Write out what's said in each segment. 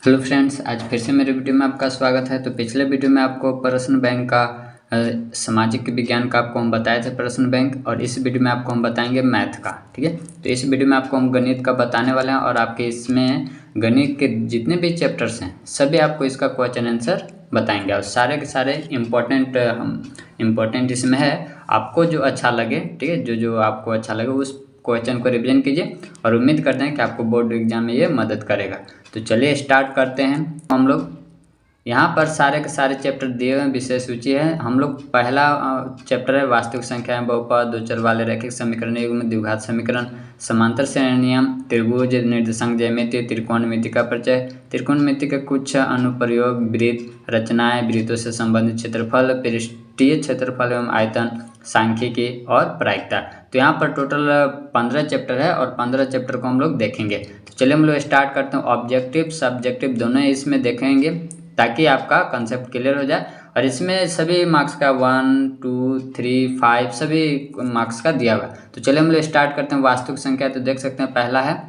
Hello friends, आज फिर से मेरे वीडियो में आपका स्वागत है। तो पिछले वीडियो में आपको प्रश्न बैंक का सामाजिक विज्ञान का आपको हम बताए थे प्रश्न बैंक, और इस वीडियो में आपको हम बताएंगे मैथ का। ठीक है, तो इस वीडियो में आपको हम गणित का बताने वाले हैं और आपके इसमें गणित के जितने भी चैप्टर्स हैं सभी आपको इसका क्वेश्चन आंसर बताएंगे, और सारे के सारे इम्पोर्टेंट इसमें है। आपको जो अच्छा लगे, ठीक है, जो जो आपको अच्छा लगे उस क्वेश्चन को रिवीजन कीजिए, और उम्मीद करते हैं कि आपको बोर्ड एग्जाम में ये मदद करेगा। तो चलिए स्टार्ट करते हैं। हम लोग यहाँ पर सारे के सारे चैप्टर दिए हुए हैं, विषय सूची है। हम लोग पहला चैप्टर है वास्तविक संख्या, बहुपद, दो चर वाले रैखिक समीकरण, युग्म, द्विघात समीकरण, समांतर श्रेणी नियम, त्रिभुज, निर्देशांक ज्यामिति, त्रिकोणमिति का परिचय, त्रिकोणमिति के कुछ अनुप्रयोग, वृत्त रचनाएं, वृत्तों से संबंधित क्षेत्रफल, पृष्ठीय क्षेत्रफल एवं आयतन, सांख्यिकी और प्रायिकता। तो यहाँ पर टोटल 15 चैप्टर है और 15 चैप्टर को हम लोग देखेंगे। तो चलिए हम लोग स्टार्ट करते हैं। ऑब्जेक्टिव सब्जेक्टिव दोनों इसमें देखेंगे ताकि आपका कंसेप्ट क्लियर हो जाए। और इसमें सभी मार्क्स का 1, 2, 3, 5 सभी मार्क्स का दिया हुआ। तो चलिए हम लोग स्टार्ट करते हैं। वास्तविक संख्या, तो देख सकते हैं पहला है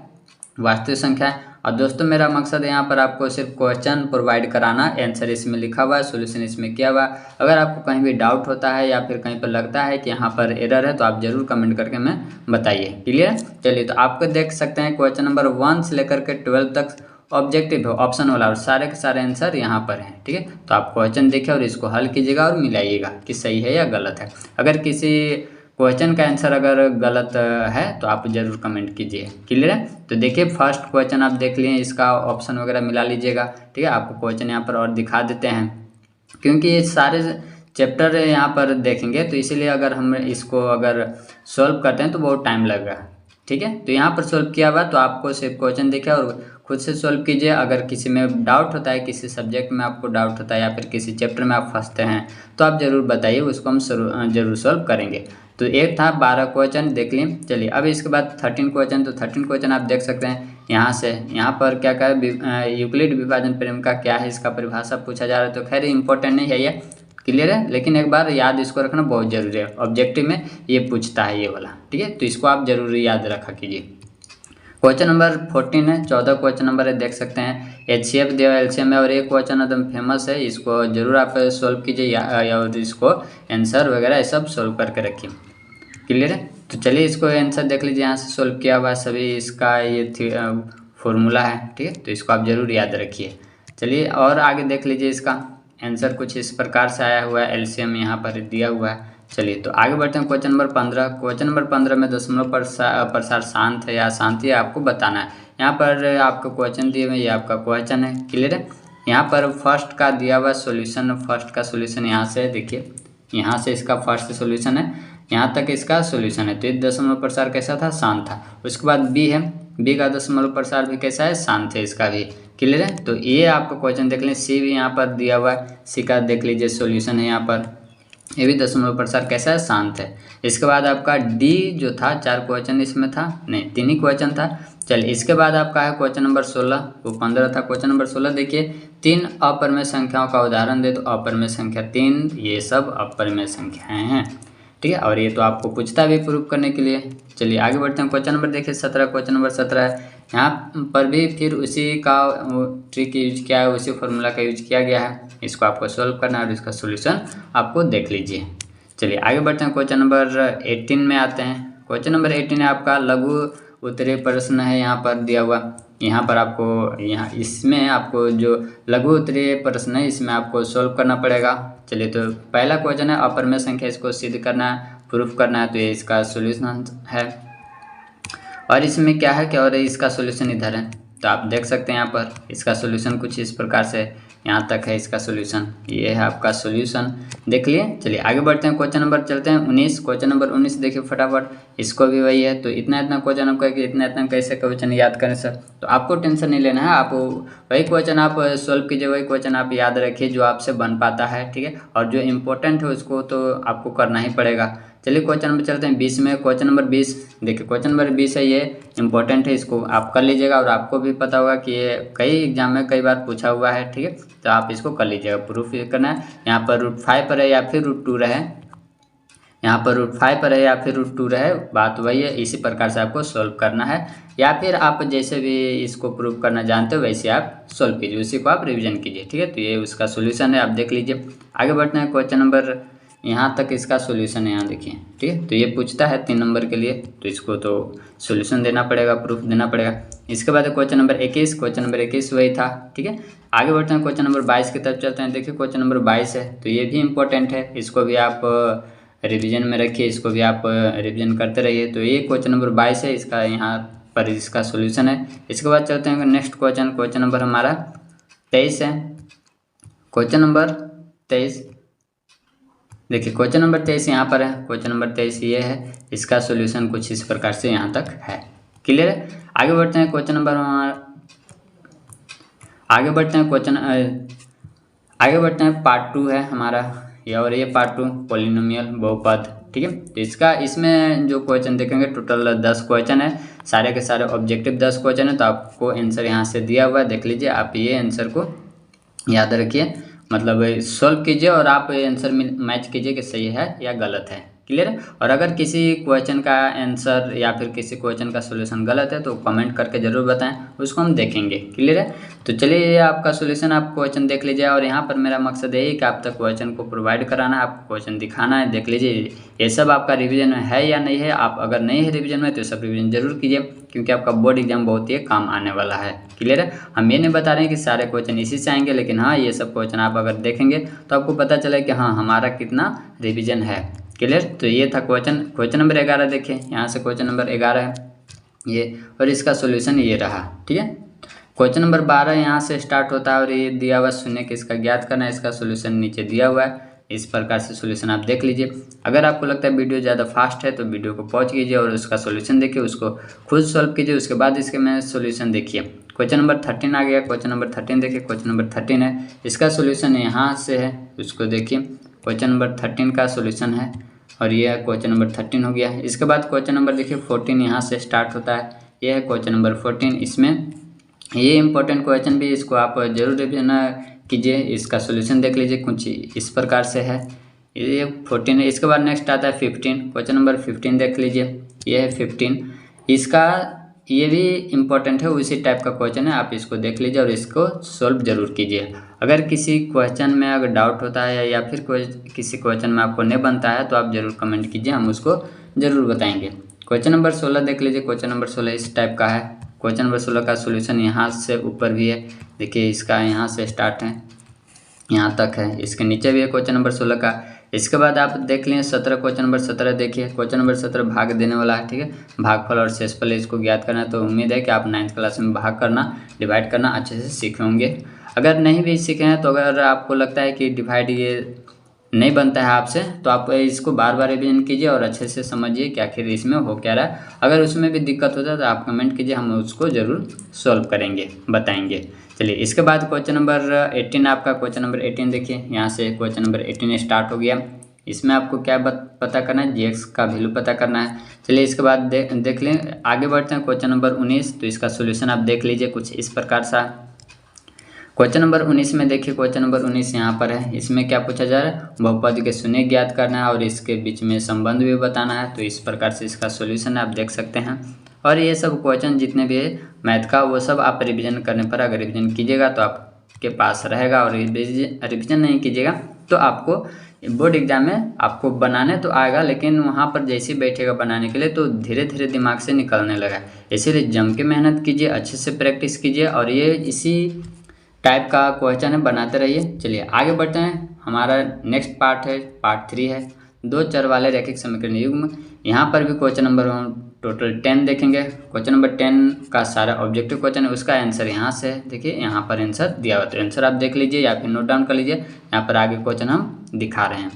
वास्तविक संख्या। और दोस्तों मेरा मकसद है यहाँ पर आपको सिर्फ क्वेश्चन प्रोवाइड कराना, आंसर इसमें लिखा हुआ है, सॉल्यूशन इसमें किया हुआ है। अगर आपको कहीं भी डाउट होता है या फिर कहीं पर लगता है कि यहाँ पर एरर है तो आप जरूर कमेंट करके हमें बताइए। क्लियर? चलिए, तो आपको देख सकते हैं क्वेश्चन नंबर 1 से लेकर के 12 तक ऑब्जेक्टिव है, ऑप्शन वाला, और सारे के सारे आंसर यहाँ पर हैं। ठीक है, तो आप क्वेश्चन देखिए और इसको हल कीजिएगा और मिलाइएगा कि सही है या गलत है। अगर किसी क्वेश्चन का आंसर अगर गलत है तो आप जरूर कमेंट कीजिए। क्लियर है? तो देखिए फर्स्ट क्वेश्चन आप देख लिए, इसका ऑप्शन वगैरह मिला लीजिएगा। ठीक है, आपको क्वेश्चन यहाँ पर और दिखा देते हैं क्योंकि ये सारे चैप्टर यहाँ पर देखेंगे, तो इसीलिए अगर हम इसको अगर सॉल्व करते हैं तो बहुत टाइम लगेगा। ठीक है, तो यहाँ पर सॉल्व किया हुआ, तो आपको सिर्फ क्वेश्चन देखिए और खुद से सॉल्व कीजिए। अगर किसी में डाउट होता है, किसी सब्जेक्ट में आपको डाउट होता है या फिर किसी चैप्टर में आप फंसते हैं तो आप ज़रूर बताइए, उसको हम जरूर सॉल्व करेंगे। तो एक था 12 क्वेश्चन देख लिए। चलिए अब इसके बाद 13 क्वेश्चन, तो 13 क्वेश्चन आप देख सकते हैं यहाँ से। यहाँ पर क्या क्या यूक्लिड विभाजन प्रमेय का क्या है, इसका परिभाषा पूछा जा रहा है। तो खैर इंपॉर्टेंट नहीं है ये, क्लियर है, लेकिन एक बार याद इसको रखना बहुत जरूरी है। ऑब्जेक्टिव में ये पूछता है ये वाला। ठीक है, तो इसको आप जरूर याद रखा कीजिए। क्वेश्चन नंबर 14 है, 14 क्वेश्चन नंबर है, देख सकते हैं HCF दिया हुआ, LCM है, और एक क्वेश्चन एकदम फेमस है, इसको जरूर आप सोल्व कीजिए और इसको आंसर वगैरह सब सोल्व करके रखिए। क्लियर है? तो चलिए इसको आंसर देख लीजिए, यहाँ से सोल्व किया हुआ सभी, इसका ये फॉर्मूला है। ठीक है, तो इसको आप जरूर याद रखिए। चलिए और आगे देख लीजिए, इसका आंसर कुछ इस प्रकार से आया हुआ है, LCM यहाँ पर दिया हुआ है। चलिए तो आगे बढ़ते हैं। क्वेश्चन नंबर 15, क्वेश्चन नंबर 15 में दशमलव प्रसार शांत है या अशांति है आपको बताना है। यहाँ पर आपको क्वेश्चन दिए हुए, ये आपका क्वेश्चन है। क्लियर है? यहाँ पर फर्स्ट का दिया हुआ सॉल्यूशन, फर्स्ट का सॉल्यूशन यहाँ से देखिए, यहाँ से इसका फर्स्ट सॉल्यूशन है, यहाँ तक इसका सॉल्यूशन है। तो ये दशमलव प्रसार कैसा था? शांत था। उसके बाद बी है, बी का दशमलव प्रसार भी कैसा है? शांत है, इसका भी। क्लियर है? तो ये आपको क्वेश्चन देख लें। सी भी यहाँ पर दिया हुआ है, सी का देख लीजिए सॉल्यूशन है यहाँ पर, ये भी दशमलव प्रसार कैसा है? शांत है। इसके बाद आपका डी जो था, 4 क्वेश्चन इसमें था, नहीं 3 ही क्वेश्चन था। चलिए इसके बाद आपका है क्वेश्चन नंबर 16, वो 15 था। क्वेश्चन नंबर 16 देखिए, 3 अपरिमेय संख्याओं का उदाहरण दे। तो अपरिमेय संख्या 3, ये सब अपरिमेय संख्याएं हैं। ठीक है, और ये तो आपको पूछता है भी प्रूफ करने के लिए। चलिए आगे बढ़ते हैं। क्वेश्चन नंबर देखिए 17, क्वेश्चन नंबर 17 है, यहाँ पर भी फिर उसी का ट्रिक यूज किया है, उसी फॉर्मूला का यूज किया गया है। इसको आपको सॉल्व करना है और इसका सॉल्यूशन आपको देख लीजिए। चलिए आगे बढ़ते हैं। क्वेश्चन नंबर 18 में आते हैं। क्वेश्चन नंबर 18 है आपका लघु उत्तरीय प्रश्न है, यहाँ पर दिया हुआ। यहाँ पर आपको यहाँ इसमें आपको जो लघु उत्तरीय प्रश्न है इसमें आपको सॉल्व करना पड़ेगा। चलिए तो पहला क्वेश्चन है अपरिमेय संख्या, इसको सिद्ध करना है, प्रूफ करना है। तो ये इसका सॉल्यूशन है, और इसमें क्या है कि और इसका सॉल्यूशन इधर है। तो आप देख सकते हैं यहाँ पर इसका सॉल्यूशन कुछ इस प्रकार से, यहाँ तक है इसका सॉल्यूशन, ये है आपका सॉल्यूशन, देख लिए। चलिए आगे बढ़ते हैं। क्वेश्चन नंबर चलते हैं 19, क्वेश्चन नंबर 19 देखिए फटाफट, इसको भी वही है। तो इतना क्वेश्चन आपका कि इतना कैसे क्वेश्चन याद करें सर, तो आपको टेंशन नहीं लेना है। आप वही क्वेश्चन आप सॉल्व कीजिए, वही क्वेश्चन आप याद रखिए जो आपसे बन पाता है। ठीक है, और जो इम्पोर्टेंट है उसको तो आपको करना ही पड़ेगा। चलिए क्वेश्चन नंबर चलते हैं 20 में। क्वेश्चन नंबर 20 देखिए, क्वेश्चन नंबर 20 है, ये इंपॉर्टेंट है, इसको आप कर लीजिएगा। और आपको भी पता होगा कि ये कई एग्जाम में कई बार पूछा हुआ है। ठीक है, तो आप इसको कर लीजिएगा, प्रूफ करना है। यहाँ पर √5 पर है या फिर √2 रहे, यहाँ पर √5 पर है या फिर √2 रहे, बात वही है। इसी प्रकार से आपको सोल्व करना है, या फिर आप जैसे भी इसको प्रूव करना जानते हो वैसे आप सोल्व कीजिए, उसी को आप रिवीजन कीजिए, ठीक है। तो ये उसका सोल्यूशन है, आप देख लीजिए। आगे बढ़ते हैं क्वेश्चन नंबर, यहाँ तक इसका सोल्यूशन है, यहाँ देखिए, ठीक है। तो ये पूछता है 3 नंबर के लिए, तो इसको तो सोल्यूशन देना पड़ेगा, प्रूफ देना पड़ेगा। इसके बाद क्वेश्चन नंबर 21, क्वेश्चन नंबर 21 वही था, ठीक है। आगे बढ़ते हैं क्वेश्चन नंबर 22 की तरफ चलते हैं। देखिए क्वेश्चन नंबर 22 है, तो ये भी इंपॉर्टेंट है, इसको भी आप रिवीजन में रखिए, इसको भी आप रिवीजन करते रहिए। तो ये क्वेश्चन नंबर 22 है, इसका यहाँ पर इसका सोल्यूशन है। इसके बाद चलते हैं नेक्स्ट क्वेश्चन, क्वेश्चन नंबर हमारा 23 है। क्वेश्चन नंबर 23, देखिए क्वेश्चन नंबर 23 यहाँ पर है। क्वेश्चन नंबर 23 ये है, इसका सोल्यूशन कुछ इस प्रकार से यहाँ तक है, क्लियर है। आगे बढ़ते हैं क्वेश्चन नंबर आगे बढ़ते हैं पार्ट 2 है हमारा ये, और ये पार्ट 2 पॉलिनोमियल बहुपद, ठीक है। तो इसमें जो क्वेश्चन देखेंगे टोटल 10 क्वेश्चन है, सारे के सारे ऑब्जेक्टिव 10 क्वेश्चन है। तो आपको आंसर यहाँ से दिया हुआ है, देख लीजिए। आप ये आंसर को याद रखिए, मतलब सॉल्व कीजिए और आप आंसर मैच कीजिए कि सही है या गलत है, क्लियर है। और अगर किसी क्वेश्चन का आंसर या फिर किसी क्वेश्चन का सॉल्यूशन गलत है तो कमेंट करके ज़रूर बताएं, उसको हम देखेंगे, क्लियर है। तो चलिए ये आपका सॉल्यूशन, आप क्वेश्चन देख लीजिए। और यहाँ पर मेरा मकसद यही कि आप तक क्वेश्चन को प्रोवाइड कराना है, आपको क्वेश्चन दिखाना है, देख लीजिए ये सब आपका रिविजन है या नहीं है। आप अगर नहीं है रिविजन में तो सब रिविजन जरूर कीजिए, क्योंकि आपका बोर्ड एग्जाम बहुत ही काम आने वाला है, क्लियर है। हम ये नहीं बता रहे हैं कि सारे क्वेश्चन इसी से आएंगे, लेकिन हाँ ये सब क्वेश्चन आप अगर देखेंगे तो आपको पता चले कि हाँ हमारा कितना रिविजन है, क्लियर। तो ये था क्वेश्चन नंबर 11। देखिए यहाँ से क्वेश्चन नंबर 11 है ये, और इसका सोल्यूशन ये रहा, ठीक है। क्वेश्चन नंबर 12 यहाँ से स्टार्ट होता है और ये दिया हुआ शून्य के इसका ज्ञात करना है, इसका सोल्यूशन नीचे दिया हुआ है। इस प्रकार से सोल्यूशन आप देख लीजिए। अगर आपको लगता है वीडियो ज़्यादा फास्ट है तो वीडियो को पॉज कीजिए और उसका सोल्यूशन देखिए, उसको खुद सॉल्व कीजिए, उसके बाद इसके में सोल्यूशन देखिए। क्वेश्चन नंबर 13 आ गया। क्वेश्चन नंबर 13 देखिए, क्वेश्चन नंबर 13 है, इसका सोल्यूशन यहाँ से है, उसको देखिए। क्वेश्चन नंबर 13 का सोल्यूशन है, और ये क्वेश्चन नंबर 13 हो गया। इसके बाद क्वेश्चन नंबर देखिए 14 यहाँ से स्टार्ट होता है, ये है क्वेश्चन नंबर 14। इसमें ये इंपॉर्टेंट क्वेश्चन भी, इसको आप जरूर रिवीजन कीजिए, इसका सोल्यूशन देख लीजिए, कुछ इस प्रकार से है। ये 14 है। इसके बाद नेक्स्ट आता है 15, क्वेश्चन नंबर 15 देख लीजिए, ये है 15। इसका ये भी इम्पोर्टेंट है, उसी टाइप का क्वेश्चन है, आप इसको देख लीजिए और इसको सॉल्व जरूर कीजिए। अगर किसी क्वेश्चन में अगर डाउट होता है या फिर किसी क्वेश्चन में आपको नहीं बनता है तो आप ज़रूर कमेंट कीजिए, हम उसको ज़रूर बताएंगे। क्वेश्चन नंबर 16 देख लीजिए, क्वेश्चन नंबर 16 इस टाइप का है। क्वेश्चन नंबर 16 का सोल्यूशन यहाँ से ऊपर भी है, देखिए इसका यहाँ से स्टार्ट है, यहाँ तक है, इसके नीचे भी है क्वेश्चन नंबर 16 का। इसके बाद आप देख लें 17, क्वेश्चन नंबर 17 देखिए। क्वेश्चन नंबर 17 भाग देने वाला है, ठीक है, भागफल और शेषफल इसको ज्ञात करना है। तो उम्मीद है कि आप 9th क्लास में भाग करना, डिवाइड करना अच्छे से सीखे होंगे। अगर नहीं भी सीखे हैं तो अगर आपको लगता है कि डिवाइड ये नहीं बनता है आपसे, तो आप इसको बार बार रिवीजन कीजिए और अच्छे से समझिए कि आखिर इसमें हो क्या रहा है। अगर उसमें भी दिक्कत होता है तो आप कमेंट कीजिए, हम उसको ज़रूर सॉल्व करेंगे, बताएंगे। चलिए इसके बाद क्वेश्चन नंबर 18 आपका, क्वेश्चन नंबर 18 देखिए, यहाँ से क्वेश्चन नंबर 18 स्टार्ट हो गया। इसमें आपको क्या पता करना है, जीएक्स का वैल्यू पता करना है। चलिए इसके बाद देख लें, आगे बढ़ते हैं क्वेश्चन नंबर 19। तो इसका सोल्यूशन आप देख लीजिए कुछ इस प्रकार सा। क्वेश्चन नंबर 19 में देखिए, क्वेश्चन नंबर 19 यहाँ पर है। इसमें क्या पूछा जा रहा है, बहुपद के शून्य ज्ञात करना है और इसके बीच में संबंध भी बताना है। तो इस प्रकार से इसका सोल्यूशन आप देख सकते हैं। और ये सब क्वेश्चन जितने भी है मैथ का, वो सब आप रिवीजन करने पर, अगर रिवीजन कीजिएगा तो आपके पास रहेगा, और रिवीजन नहीं कीजिएगा तो आपको बोर्ड एग्जाम में आपको बनाने तो आएगा, लेकिन वहाँ पर जैसे बैठेगा बनाने के लिए तो धीरे धीरे दिमाग से निकलने लगा। इसीलिए जम के मेहनत कीजिए, अच्छे से प्रैक्टिस कीजिए, और ये इसी टाइप का क्वेश्चन है, बनाते रहिए। चलिए आगे बढ़ते हैं, हमारा नेक्स्ट पार्ट है, पार्ट 3 है, दो चर वाले रैखिक समीकरण युग्म। यहाँ पर भी क्वेश्चन नंबर टोटल 10 देखेंगे। क्वेश्चन नंबर 10 का सारा ऑब्जेक्टिव क्वेश्चन है, उसका आंसर यहाँ से है, देखिए यहाँ पर आंसर दिया हुआ, तो आंसर आप देख लीजिए या फिर नोट डाउन कर लीजिए। यहाँ पर आगे क्वेश्चन हम दिखा रहे हैं।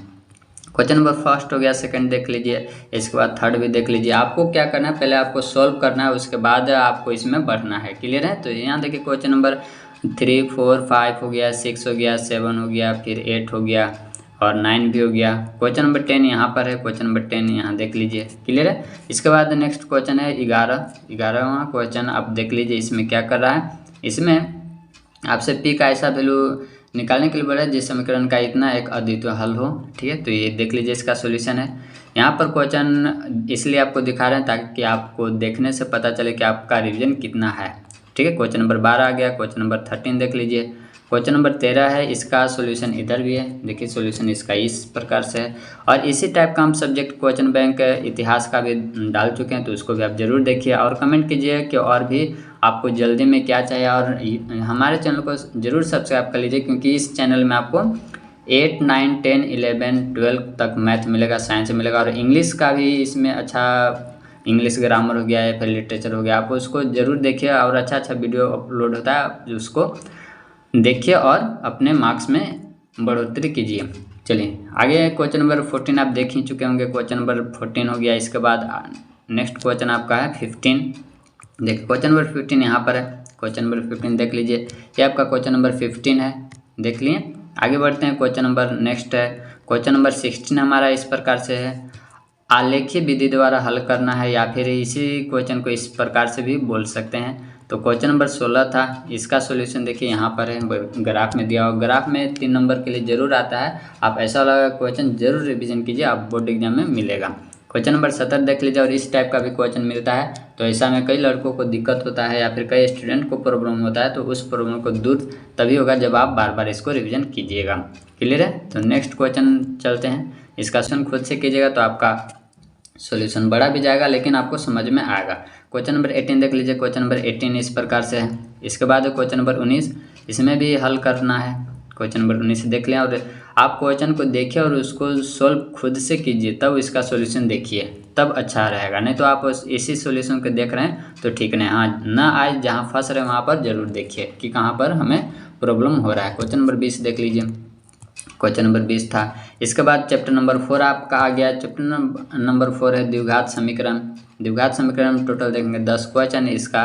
क्वेश्चन नंबर फर्स्ट हो गया, सेकंड देख लीजिए, इसके बाद थर्ड भी देख लीजिए। आपको क्या करना है, पहले आपको सॉल्व करना है, उसके बाद आपको इसमें बढ़ना है, क्लियर है। तो यहाँ देखिए क्वेश्चन नंबर 3, 4, 5 हो गया, 6 हो गया, 7 हो गया, फिर 8 हो गया और 9 भी हो गया। क्वेश्चन नंबर 10 यहाँ पर है, क्वेश्चन नंबर 10 यहाँ देख लीजिए, क्लियर है। इसके बाद नेक्स्ट क्वेश्चन है 11वां क्वेश्चन, आप देख लीजिए इसमें क्या कर रहा है। इसमें आपसे पी का ऐसा वैल्यू निकालने के लिए बोला है जिस समीकरण का इतना एक अद्वितीय हल हो। ठीक है, तो ये देख लीजिए इसका सॉल्यूशन है। यहाँ पर क्वेश्चन इसलिए आपको दिखा रहे हैं ताकि आपको देखने से पता चले कि आपका रिवीजन कितना है। ठीक है, क्वेश्चन नंबर 12 आ गया। क्वेश्चन नंबर 13 देख लीजिए। क्वेश्चन नंबर 13 है, इसका सॉल्यूशन इधर भी है। देखिए सॉल्यूशन इसका इस प्रकार से है। और इसी टाइप का हम सब्जेक्ट क्वेश्चन बैंक इतिहास का भी डाल चुके हैं, तो उसको भी आप जरूर देखिए और कमेंट कीजिए कि और भी आपको जल्दी में क्या चाहिए। और हमारे चैनल को जरूर सब्सक्राइब कर लीजिए, क्योंकि इस चैनल में आपको 8, 9, 10, 11, 12 तक मैथ मिलेगा, साइंस मिलेगा और इंग्लिश का भी इसमें अच्छा इंग्लिश ग्रामर हो गया या फिर लिटरेचर हो गया, आप उसको ज़रूर देखिए। और अच्छा अच्छा वीडियो अपलोड होता है, उसको देखिए और अपने मार्क्स में बढ़ोतरी कीजिए। चलिए आगे क्वेश्चन नंबर 14 आप देख ही चुके होंगे। क्वेश्चन नंबर 14 हो गया। इसके बाद नेक्स्ट क्वेश्चन आपका है 15। देखिए क्वेश्चन नंबर 15 यहाँ पर है। क्वेश्चन नंबर 15 देख लीजिए, ये आपका क्वेश्चन नंबर 15 है, देख लिए। आगे बढ़ते हैं, क्वेश्चन नंबर नेक्स्ट है। क्वेश्चन नंबर 16 हमारा इस प्रकार से है, आलेखीय विधि द्वारा हल करना है, या फिर इसी क्वेश्चन को इस प्रकार से भी बोल सकते हैं। तो क्वेश्चन नंबर 16 था, इसका सॉल्यूशन देखिए यहाँ पर है, ग्राफ में दिया हुआ। ग्राफ में 3 नंबर के लिए जरूर आता है, आप ऐसा वाला क्वेश्चन जरूर रिवीजन कीजिए, आप बोर्ड एग्जाम में मिलेगा। क्वेश्चन नंबर 17 देख लीजिए, और इस टाइप का भी क्वेश्चन मिलता है। तो ऐसा में कई लड़कों को दिक्कत होता है या फिर कई स्टूडेंट को प्रॉब्लम होता है, तो उस प्रॉब्लम को दूर तभी होगा जब आप बार बार इसको रिवीजन कीजिएगा। क्लियर है? तो नेक्स्ट क्वेश्चन चलते हैं। इसका क्वेश्चन खुद से कीजिएगा तो आपका सॉल्यूशन बड़ा भी जाएगा, लेकिन आपको समझ में आएगा। क्वेश्चन नंबर 18 देख लीजिए। क्वेश्चन नंबर 18 इस प्रकार से है। इसके बाद क्वेश्चन नंबर 19, इसमें भी हल करना है। क्वेश्चन नंबर 19 देख लें और आप क्वेश्चन को देखिए और उसको सोल्व खुद से कीजिए, तब इसका सॉल्यूशन देखिए, तब अच्छा रहेगा। नहीं तो आप इसी सॉल्यूशन को देख रहे हैं तो ठीक नहीं। हाँ, ना आए जहाँ फंस रहे वहाँ पर जरूर देखिए कि कहाँ पर हमें प्रॉब्लम हो रहा है। क्वेश्चन नंबर 20 देख लीजिए। क्वेश्चन नंबर 20 था। इसके बाद चैप्टर नंबर 4 आपका आ गया। चैप्टर नंबर 4 है द्विघात समीकरण। द्विघात समीकरण टोटल देखेंगे 10 क्वेश्चन, इसका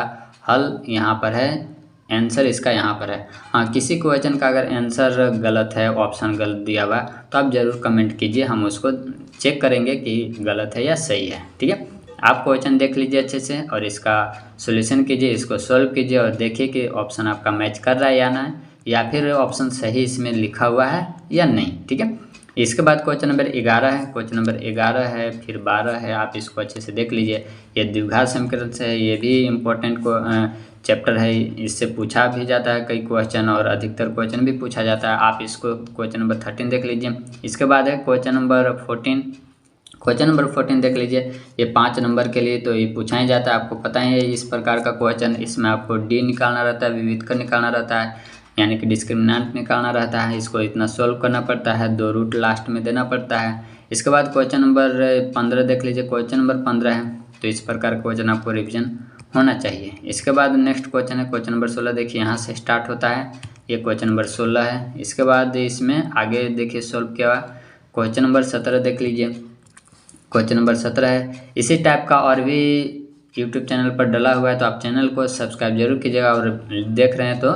हल यहाँ पर है, आंसर इसका यहाँ पर है। हाँ, किसी क्वेश्चन का अगर आंसर गलत है, ऑप्शन गलत दिया हुआ है, तो आप ज़रूर कमेंट कीजिए, हम उसको चेक करेंगे कि गलत है या सही है। ठीक है, आप क्वेश्चन देख लीजिए अच्छे से और इसका सॉल्यूशन कीजिए, इसको सॉल्व कीजिए और देखिए कि ऑप्शन आपका मैच कर रहा है या ना, या फिर ऑप्शन सही इसमें लिखा हुआ है या नहीं। ठीक है, इसके बाद क्वेश्चन नंबर 11 है। क्वेश्चन नंबर 11 है, फिर 12 है, आप इसको अच्छे से देख लीजिए। ये द्विघात समीकरण से है, ये भी इम्पोर्टेंट को चैप्टर है, इससे पूछा भी जाता है कई क्वेश्चन और अधिकतर क्वेश्चन भी पूछा जाता है। आप इसको क्वेश्चन नंबर 13 देख लीजिए। इसके बाद है क्वेश्चन नंबर 14। क्वेश्चन नंबर 14 देख लीजिए, ये 5 नंबर के लिए तो ये पूछा ही जाता है, आपको पता ही है इस प्रकार का क्वेश्चन। इसमें आपको डी निकालना रहता है, विविधकर निकालना रहता है, यानी कि डिस्क्रिमिनेंट निकालना रहता है। इसको इतना सोल्व करना पड़ता है, 2 रूट लास्ट में देना पड़ता है। इसके बाद क्वेश्चन नंबर 15 देख लीजिए। क्वेश्चन नंबर 15 है, तो इस प्रकार का क्वेश्चन आपको रिविजन होना चाहिए। इसके बाद नेक्स्ट क्वेश्चन है क्वेश्चन नंबर 16। देखिए यहाँ से स्टार्ट होता है, ये क्वेश्चन नंबर 16 है। इसके बाद इसमें आगे देखिए सोल्व किया हुआ। क्वेश्चन नंबर 17 देख लीजिए। क्वेश्चन नंबर 17 है, इसी टाइप का और भी यूट्यूब चैनल पर डला हुआ है, तो आप चैनल को सब्सक्राइब जरूर कीजिएगा और देख रहे हैं तो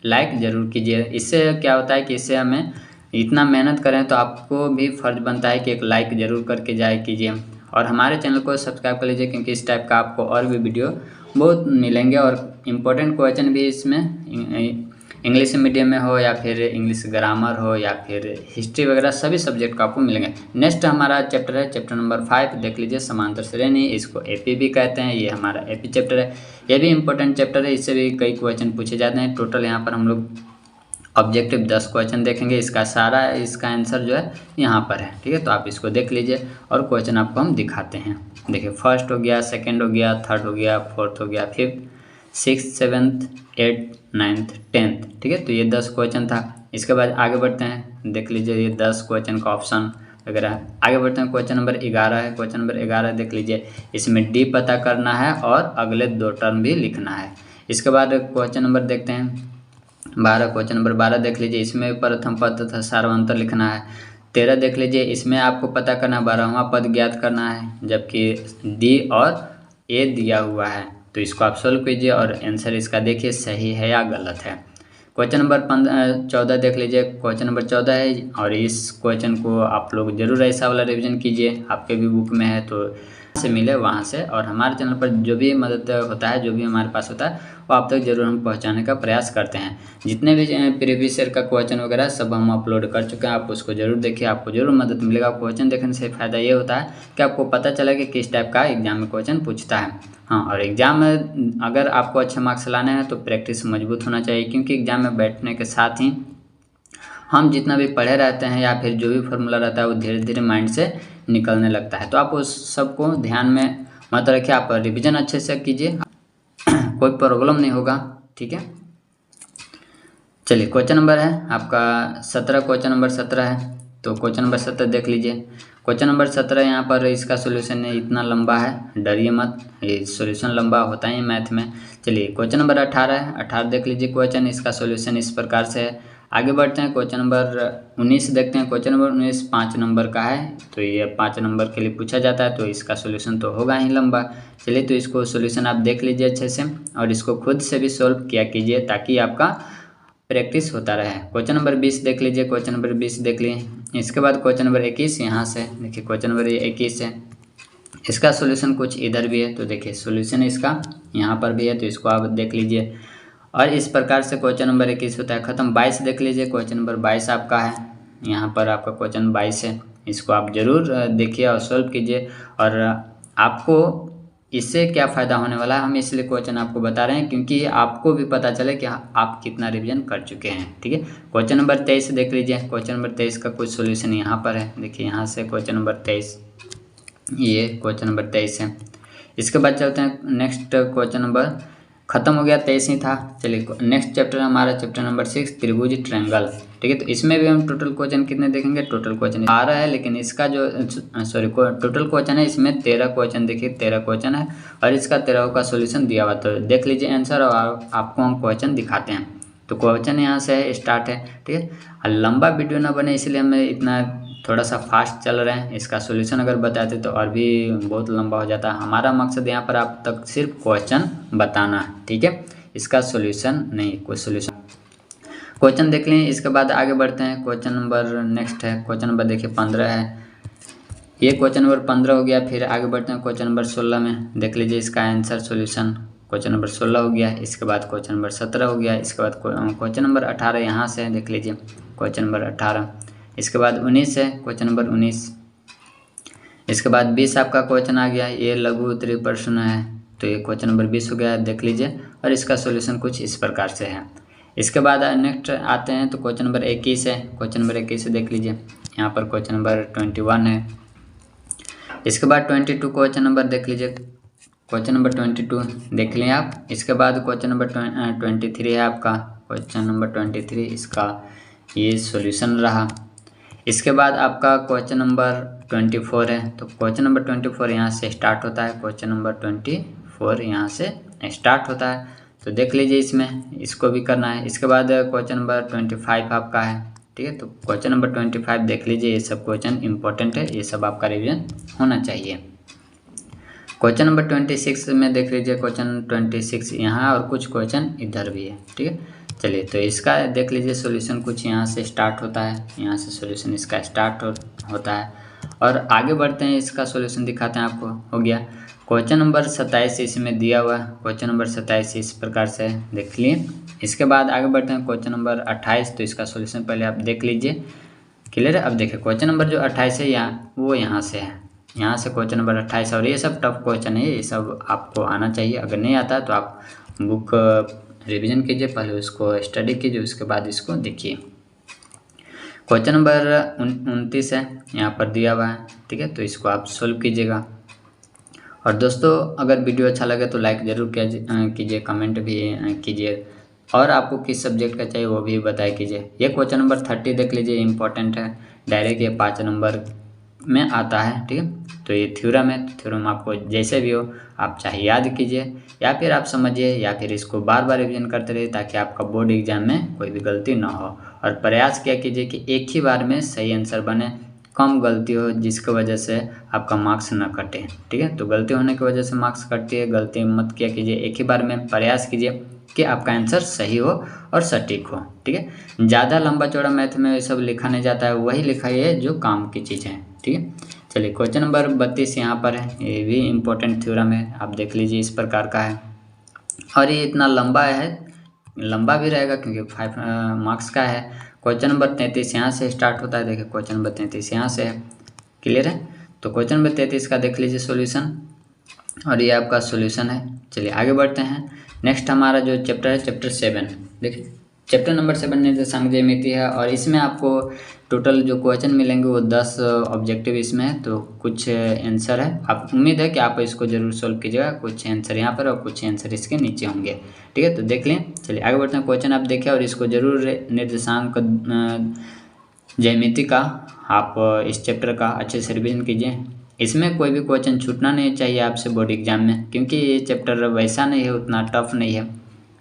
लाइक ज़रूर कीजिए। इससे क्या होता है कि इससे हमें इतना मेहनत करें तो आपको भी फ़र्ज बनता है कि एक लाइक ज़रूर करके जाए कीजिए और हमारे चैनल को सब्सक्राइब कर लीजिए, क्योंकि इस टाइप का आपको और भी वीडियो बहुत मिलेंगे और इम्पोर्टेंट क्वेश्चन भी इसमें इंग्लिश मीडियम में हो या फिर इंग्लिश ग्रामर हो या फिर हिस्ट्री वगैरह सभी सब्जेक्ट का आपको मिलेंगे। नेक्स्ट हमारा चैप्टर है चैप्टर नंबर 5, देख लीजिए, समांतर श्रेणी। इसको एपी भी कहते हैं, ये हमारा एपी चैप्टर है। ये भी इम्पोर्टेंट चैप्टर है, इससे भी कई क्वेश्चन पूछे जाते हैं। टोटल यहाँ पर हम लोग ऑब्जेक्टिव 10 क्वेश्चन देखेंगे, इसका सारा इसका आंसर जो है यहाँ पर है। ठीक है, तो आप इसको देख लीजिए और क्वेश्चन आपको हम दिखाते हैं। देखिए फर्स्ट हो गया, सेकेंड हो गया, थर्ड हो गया, फोर्थ हो गया, 5th, 6th, 7th, 8th, 9th, 10th। ठीक है, तो ये 10 क्वेश्चन था। इसके बाद आगे बढ़ते हैं, देख लीजिए ये 10 क्वेश्चन का ऑप्शन वगैरह। आगे बढ़ते हैं, क्वेश्चन नंबर 11 है। क्वेश्चन नंबर 11 देख लीजिए, इसमें डी पता करना है और अगले 2 टर्म भी लिखना है। इसके बाद क्वेश्चन नंबर देखते हैं 12। क्वेश्चन नंबर 12 देख लीजिए, इसमें प्रथम पद तथा सार्वंतर लिखना है। 13 देख लीजिए, इसमें आपको पता करना 12वां पद ज्ञात करना है, जबकि डी और ए दिया हुआ है, तो इसको आप सोल्व कीजिए और आंसर इसका देखिए सही है या गलत है। क्वेश्चन नंबर 14 देख लीजिए। क्वेश्चन नंबर 14 है और इस क्वेश्चन को आप लोग जरूर ऐसा वाला रिवीजन कीजिए, आपके भी बुक में है तो से मिले वहाँ से, और हमारे चैनल पर जो भी मदद होता है, जो भी हमारे पास होता है, वो आप तक जरूर हम पहुँचाने का प्रयास करते हैं। जितने भी प्रीवियस ईयर का क्वेश्चन वगैरह सब हम अपलोड कर चुके हैं, आप उसको जरूर देखिए, आपको जरूर मदद मिलेगा। क्वेश्चन देखने से फ़ायदा ये होता है कि आपको पता चला कि किस टाइप का एग्जाम में क्वेश्चन पूछता है। हाँ, और एग्ज़ाम में अगर आपको अच्छे मार्क्स लाने हैं तो प्रैक्टिस मजबूत होना चाहिए, क्योंकि एग्ज़ाम में बैठने के साथ ही हम जितना भी पढ़े रहते हैं या फिर जो भी फार्मूला रहता है वो धीरे धीरे माइंड से निकलने लगता है। तो आप उस सब को ध्यान में मत रखिए, आप रिवीजन अच्छे से कीजिए, कोई प्रॉब्लम नहीं होगा, ठीक है। चलिए, क्वेश्चन नंबर है आपका 17, क्वेश्चन नंबर 17 है। तो क्वेश्चन नंबर 17 देख लीजिए। क्वेश्चन नंबर 17 यहाँ पर इसका सोल्यूशन इतना लंबा है, डरिए मत, ये सोल्यूशन लंबा होता है मैथ में। चलिए, क्वेश्चन नंबर 18 है, 18 देख लीजिए क्वेश्चन, इसका सोल्यूशन इस प्रकार से है। आगे बढ़ते हैं, क्वेश्चन नंबर 19 देखते हैं। क्वेश्चन नंबर 19 5 नंबर का है, तो ये 5 नंबर के लिए पूछा जाता है, तो इसका सोल्यूशन तो होगा ही लंबा। चलिए, तो इसको सोल्यूशन आप देख लीजिए अच्छे से, और इसको खुद से भी सॉल्व किया कीजिए ताकि आपका प्रैक्टिस होता रहे। क्वेश्चन नंबर 20 देख लीजिए, क्वेश्चन नंबर 20 देख लिए। इसके बाद क्वेश्चन नंबर 21 यहाँ से देखिए, क्वेश्चन नंबर 21 है, इसका सोल्यूशन कुछ इधर भी है, तो देखिए सोल्यूशन इसका यहाँ पर भी है, तो इसको आप देख लीजिए। और इस प्रकार से क्वेश्चन नंबर 21 होता है खत्म। 22 देख लीजिए, क्वेश्चन नंबर 22 आपका है, यहाँ पर आपका क्वेश्चन 22 है, इसको आप जरूर देखिए और सॉल्व कीजिए। और आपको इससे क्या फ़ायदा होने वाला है, हम इसलिए क्वेश्चन आपको बता रहे हैं क्योंकि आपको भी पता चले कि आप कितना रिवीजन कर चुके हैं, ठीक है। क्वेश्चन नंबर 23 देख लीजिए, क्वेश्चन नंबर 23 का कुछ सॉल्यूशन यहाँ पर है, देखिए यहाँ से क्वेश्चन नंबर 23, ये क्वेश्चन नंबर 23 है। इसके बाद चलते हैं नेक्स्ट क्वेश्चन नंबर, खत्म हो गया, 23 ही था। चलिए, नेक्स्ट चैप्टर हमारा चैप्टर नंबर 6 त्रिभुज ट्रायंगल, ठीक है। तो इसमें भी हम टोटल क्वेश्चन कितने देखेंगे, टोटल क्वेश्चन आ रहा है, लेकिन इसका जो टोटल क्वेश्चन है इसमें 13 क्वेश्चन, देखिए 13 क्वेश्चन है, और इसका 13 का सोल्यूशन दिया हुआ, तो देख लीजिए आंसर, और आपको हम क्वेश्चन दिखाते हैं। तो क्वेश्चन यहाँ से स्टार्ट है, ठीक है। लंबा वीडियो ना बने इसलिए हमें इतना थोड़ा सा फास्ट चल रहे हैं। इसका सोल्यूशन अगर बताते तो और भी बहुत लंबा हो जाता है। हमारा मकसद यहाँ पर आप तक सिर्फ क्वेश्चन बताना है, ठीक है, इसका सोल्यूशन नहीं, कोई सोल्यूशन। क्वेश्चन देख लें, इसके बाद आगे बढ़ते हैं। क्वेश्चन नंबर नेक्स्ट है, क्वेश्चन नंबर देखिए 15 है, ये क्वेश्चन नंबर 15 हो गया। फिर आगे बढ़ते हैं क्वेश्चन नंबर 16 में, देख लीजिए इसका आंसर सोल्यूशन, क्वेश्चन नंबर 16 हो गया। इसके बाद क्वेश्चन नंबर 17 हो गया। इसके बाद क्वेश्चन नंबर 18 यहाँ से देख लीजिए, क्वेश्चन नंबर 18। इसके बाद 19 है, क्वेश्चन नंबर 19। इसके बाद 20 आपका क्वेश्चन आ गया, ये लघु उत्तरीय प्रश्न है, तो ये क्वेश्चन नंबर 20 हो गया, देख लीजिए। और इसका सोल्यूशन कुछ इस प्रकार से है। इसके बाद नेक्स्ट आते हैं तो क्वेश्चन नंबर 21 है, क्वेश्चन नंबर 21 देख लीजिए, यहाँ पर क्वेश्चन नंबर 21 है। इसके बाद 22 क्वेश्चन नंबर देख लीजिए, क्वेश्चन नंबर 22 देख लें आप। इसके बाद क्वेश्चन नंबर 23 है आपका, क्वेश्चन नंबर 23, इसका ये सॉल्यूशन रहा। इसके बाद आपका क्वेश्चन नंबर 24 है, तो क्वेश्चन नंबर 24 यहाँ से स्टार्ट होता है, क्वेश्चन नंबर 24 यहाँ से स्टार्ट होता है, तो देख लीजिए इसमें इसको भी करना है। इसके बाद क्वेश्चन नंबर 25 आपका है, ठीक है। तो क्वेश्चन नंबर 25 देख लीजिए, ये सब क्वेश्चन इंपॉर्टेंट है, ये सब आपका रिवीजन होना चाहिए। क्वेश्चन नंबर 26 में देख लीजिए, क्वेश्चन 26 यहाँ और कुछ क्वेश्चन इधर भी है, ठीक है। चलिए, तो इसका देख लीजिए सोल्यूशन कुछ यहाँ से स्टार्ट होता है, यहाँ से सोल्यूशन इसका स्टार्ट होता है, और आगे बढ़ते हैं, इसका सोल्यूशन दिखाते हैं आपको। हो गया क्वेश्चन नंबर 27 इसमें दिया हुआ है, क्वेश्चन नंबर 27 इस प्रकार से देख लिए। इसके बाद आगे बढ़ते हैं क्वेश्चन नंबर 28, तो इसका सोल्यूशन पहले आप देख लीजिए, क्लियर है। अब देखिए क्वेश्चन नंबर जो 28 है वो यहाँ से है, यहाँ से क्वेश्चन नंबर 28, और ये सब टफ क्वेश्चन है, ये सब आपको आना चाहिए। अगर नहीं आता तो आप बुक रिवीजन कीजिए, पहले उसको स्टडी कीजिए, उसके बाद इसको देखिए। क्वेश्चन नंबर 29 है, यहाँ पर दिया हुआ है, ठीक है, तो इसको आप सोल्व कीजिएगा। और दोस्तों, अगर वीडियो अच्छा लगे तो लाइक ज़रूर कीजिए, कमेंट भी कीजिए, और आपको किस सब्जेक्ट का चाहिए वो भी बताया कीजिए। ये क्वेश्चन नंबर 30 देख लीजिए, इंपॉर्टेंट है, डायरेक्ट ये 5 नंबर में आता है, ठीक है। तो ये थ्योरम है, थ्योरम आपको जैसे भी हो आप चाहे याद कीजिए या फिर आप समझिए, या फिर इसको बार बार रिवीजन करते रहिए ताकि आपका बोर्ड एग्जाम में कोई भी गलती ना हो। और प्रयास किया कीजिए कि एक ही बार में सही आंसर बने, कम गलती हो जिसकी वजह से आपका मार्क्स ना कटे, ठीक है। तो गलती होने की वजह से मार्क्स कटती है, गलती मत किया कीजिए, एक ही बार में प्रयास कीजिए कि आपका आंसर सही हो और सटीक हो, ठीक है। ज़्यादा लंबा चौड़ा मैथ में सब लिखा नहीं जाता है, वही लिखाइए जो काम की चीज़ है, ठीक है। चलिए क्वेश्चन नंबर 32 यहाँ पर है, ये भी इम्पोर्टेंट थ्योरम है, आप देख लीजिए इस प्रकार का है और ये इतना लंबा है, लंबा भी रहेगा क्योंकि 5 मार्क्स का है। क्वेश्चन नंबर 33 यहाँ से स्टार्ट होता है, देखिए क्वेश्चन नंबर 33 यहाँ से है, क्लियर है। तो क्वेश्चन नंबर 33 का देख लीजिए सॉल्यूशन और ये आपका सॉल्यूशन है। चलिए आगे बढ़ते हैं। नेक्स्ट हमारा जो चैप्टर है चैप्टर 7, देखिए चैप्टर नंबर 7 निर्देशांक ज्यामिति है और इसमें आपको टोटल जो क्वेश्चन मिलेंगे वो 10 ऑब्जेक्टिव इसमें है, तो कुछ आंसर है। आप उम्मीद है कि आप इसको जरूर सॉल्व कीजिएगा, कुछ आंसर यहाँ पर और कुछ आंसर इसके नीचे होंगे, ठीक है। तो देख लें, चलिए आगे बढ़ते हैं। क्वेश्चन आप देखें और इसको जरूर निर्देशांक ज्यामिति का आप इस चैप्टर का अच्छे से रिवीजन कीजिए। इसमें कोई भी क्वेश्चन छूटना नहीं चाहिए आपसे बोर्ड एग्जाम में, क्योंकि ये चैप्टर वैसा नहीं है, उतना टफ नहीं है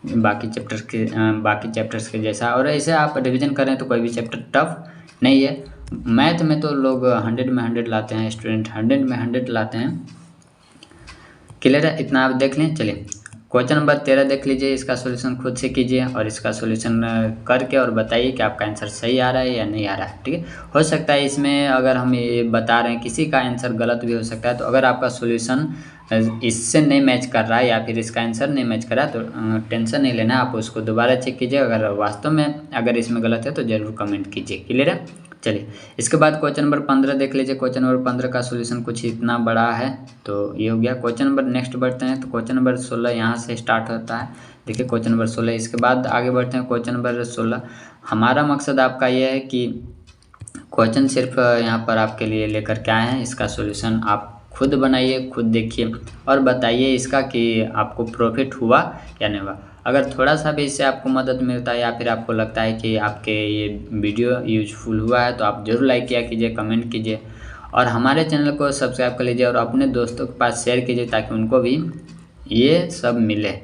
बाकी चैप्टर्स के जैसा, और ऐसे आप रिवीजन करें तो कोई भी चैप्टर टफ नहीं है। मैथ में तो लोग 100 में 100 लाते हैं, स्टूडेंट 100 में 100 लाते हैं, क्लियर है, इतना आप देख लें। चलिए क्वेश्चन नंबर 13 देख लीजिए, इसका सॉल्यूशन खुद से कीजिए और इसका सॉल्यूशन करके और बताइए कि आपका आंसर सही आ रहा है या नहीं आ रहा है, ठीक है। हो सकता है इसमें अगर हम ये बता रहे हैं किसी का आंसर गलत भी हो सकता है, तो अगर आपका सॉल्यूशन इससे नहीं मैच कर रहा है या फिर इसका आंसर नहीं मैच कर रहा है तो टेंशन नहीं लेना, आप उसको दोबारा चेक कीजिए। अगर वास्तव में अगर इसमें गलत है तो ज़रूर कमेंट कीजिए, क्लियर है। चलिए इसके बाद क्वेश्चन नंबर 15 देख लीजिए। क्वेश्चन नंबर 15 का सॉल्यूशन कुछ इतना बड़ा है, तो ये हो गया। क्वेश्चन नंबर नेक्स्ट बढ़ते हैं, तो क्वेश्चन नंबर 16 यहाँ से स्टार्ट होता है, देखिए क्वेश्चन नंबर 16। इसके बाद आगे बढ़ते हैं क्वेश्चन नंबर 16। हमारा मकसद आपका ये है कि क्वेश्चन सिर्फ यहाँ पर आपके लिए लेकर के आए हैं, इसका सॉल्यूशन आप खुद बनाइए, खुद देखिए और बताइए इसका कि आपको प्रॉफिट हुआ या नहीं हुआ। अगर थोड़ा सा भी इससे आपको मदद मिलता है या फिर आपको लगता है कि आपके ये वीडियो यूजफुल हुआ है तो आप ज़रूर लाइक किया कीजिए, कमेंट कीजिए और हमारे चैनल को सब्सक्राइब कर लीजिए और अपने दोस्तों के पास शेयर कीजिए ताकि उनको भी ये सब मिले,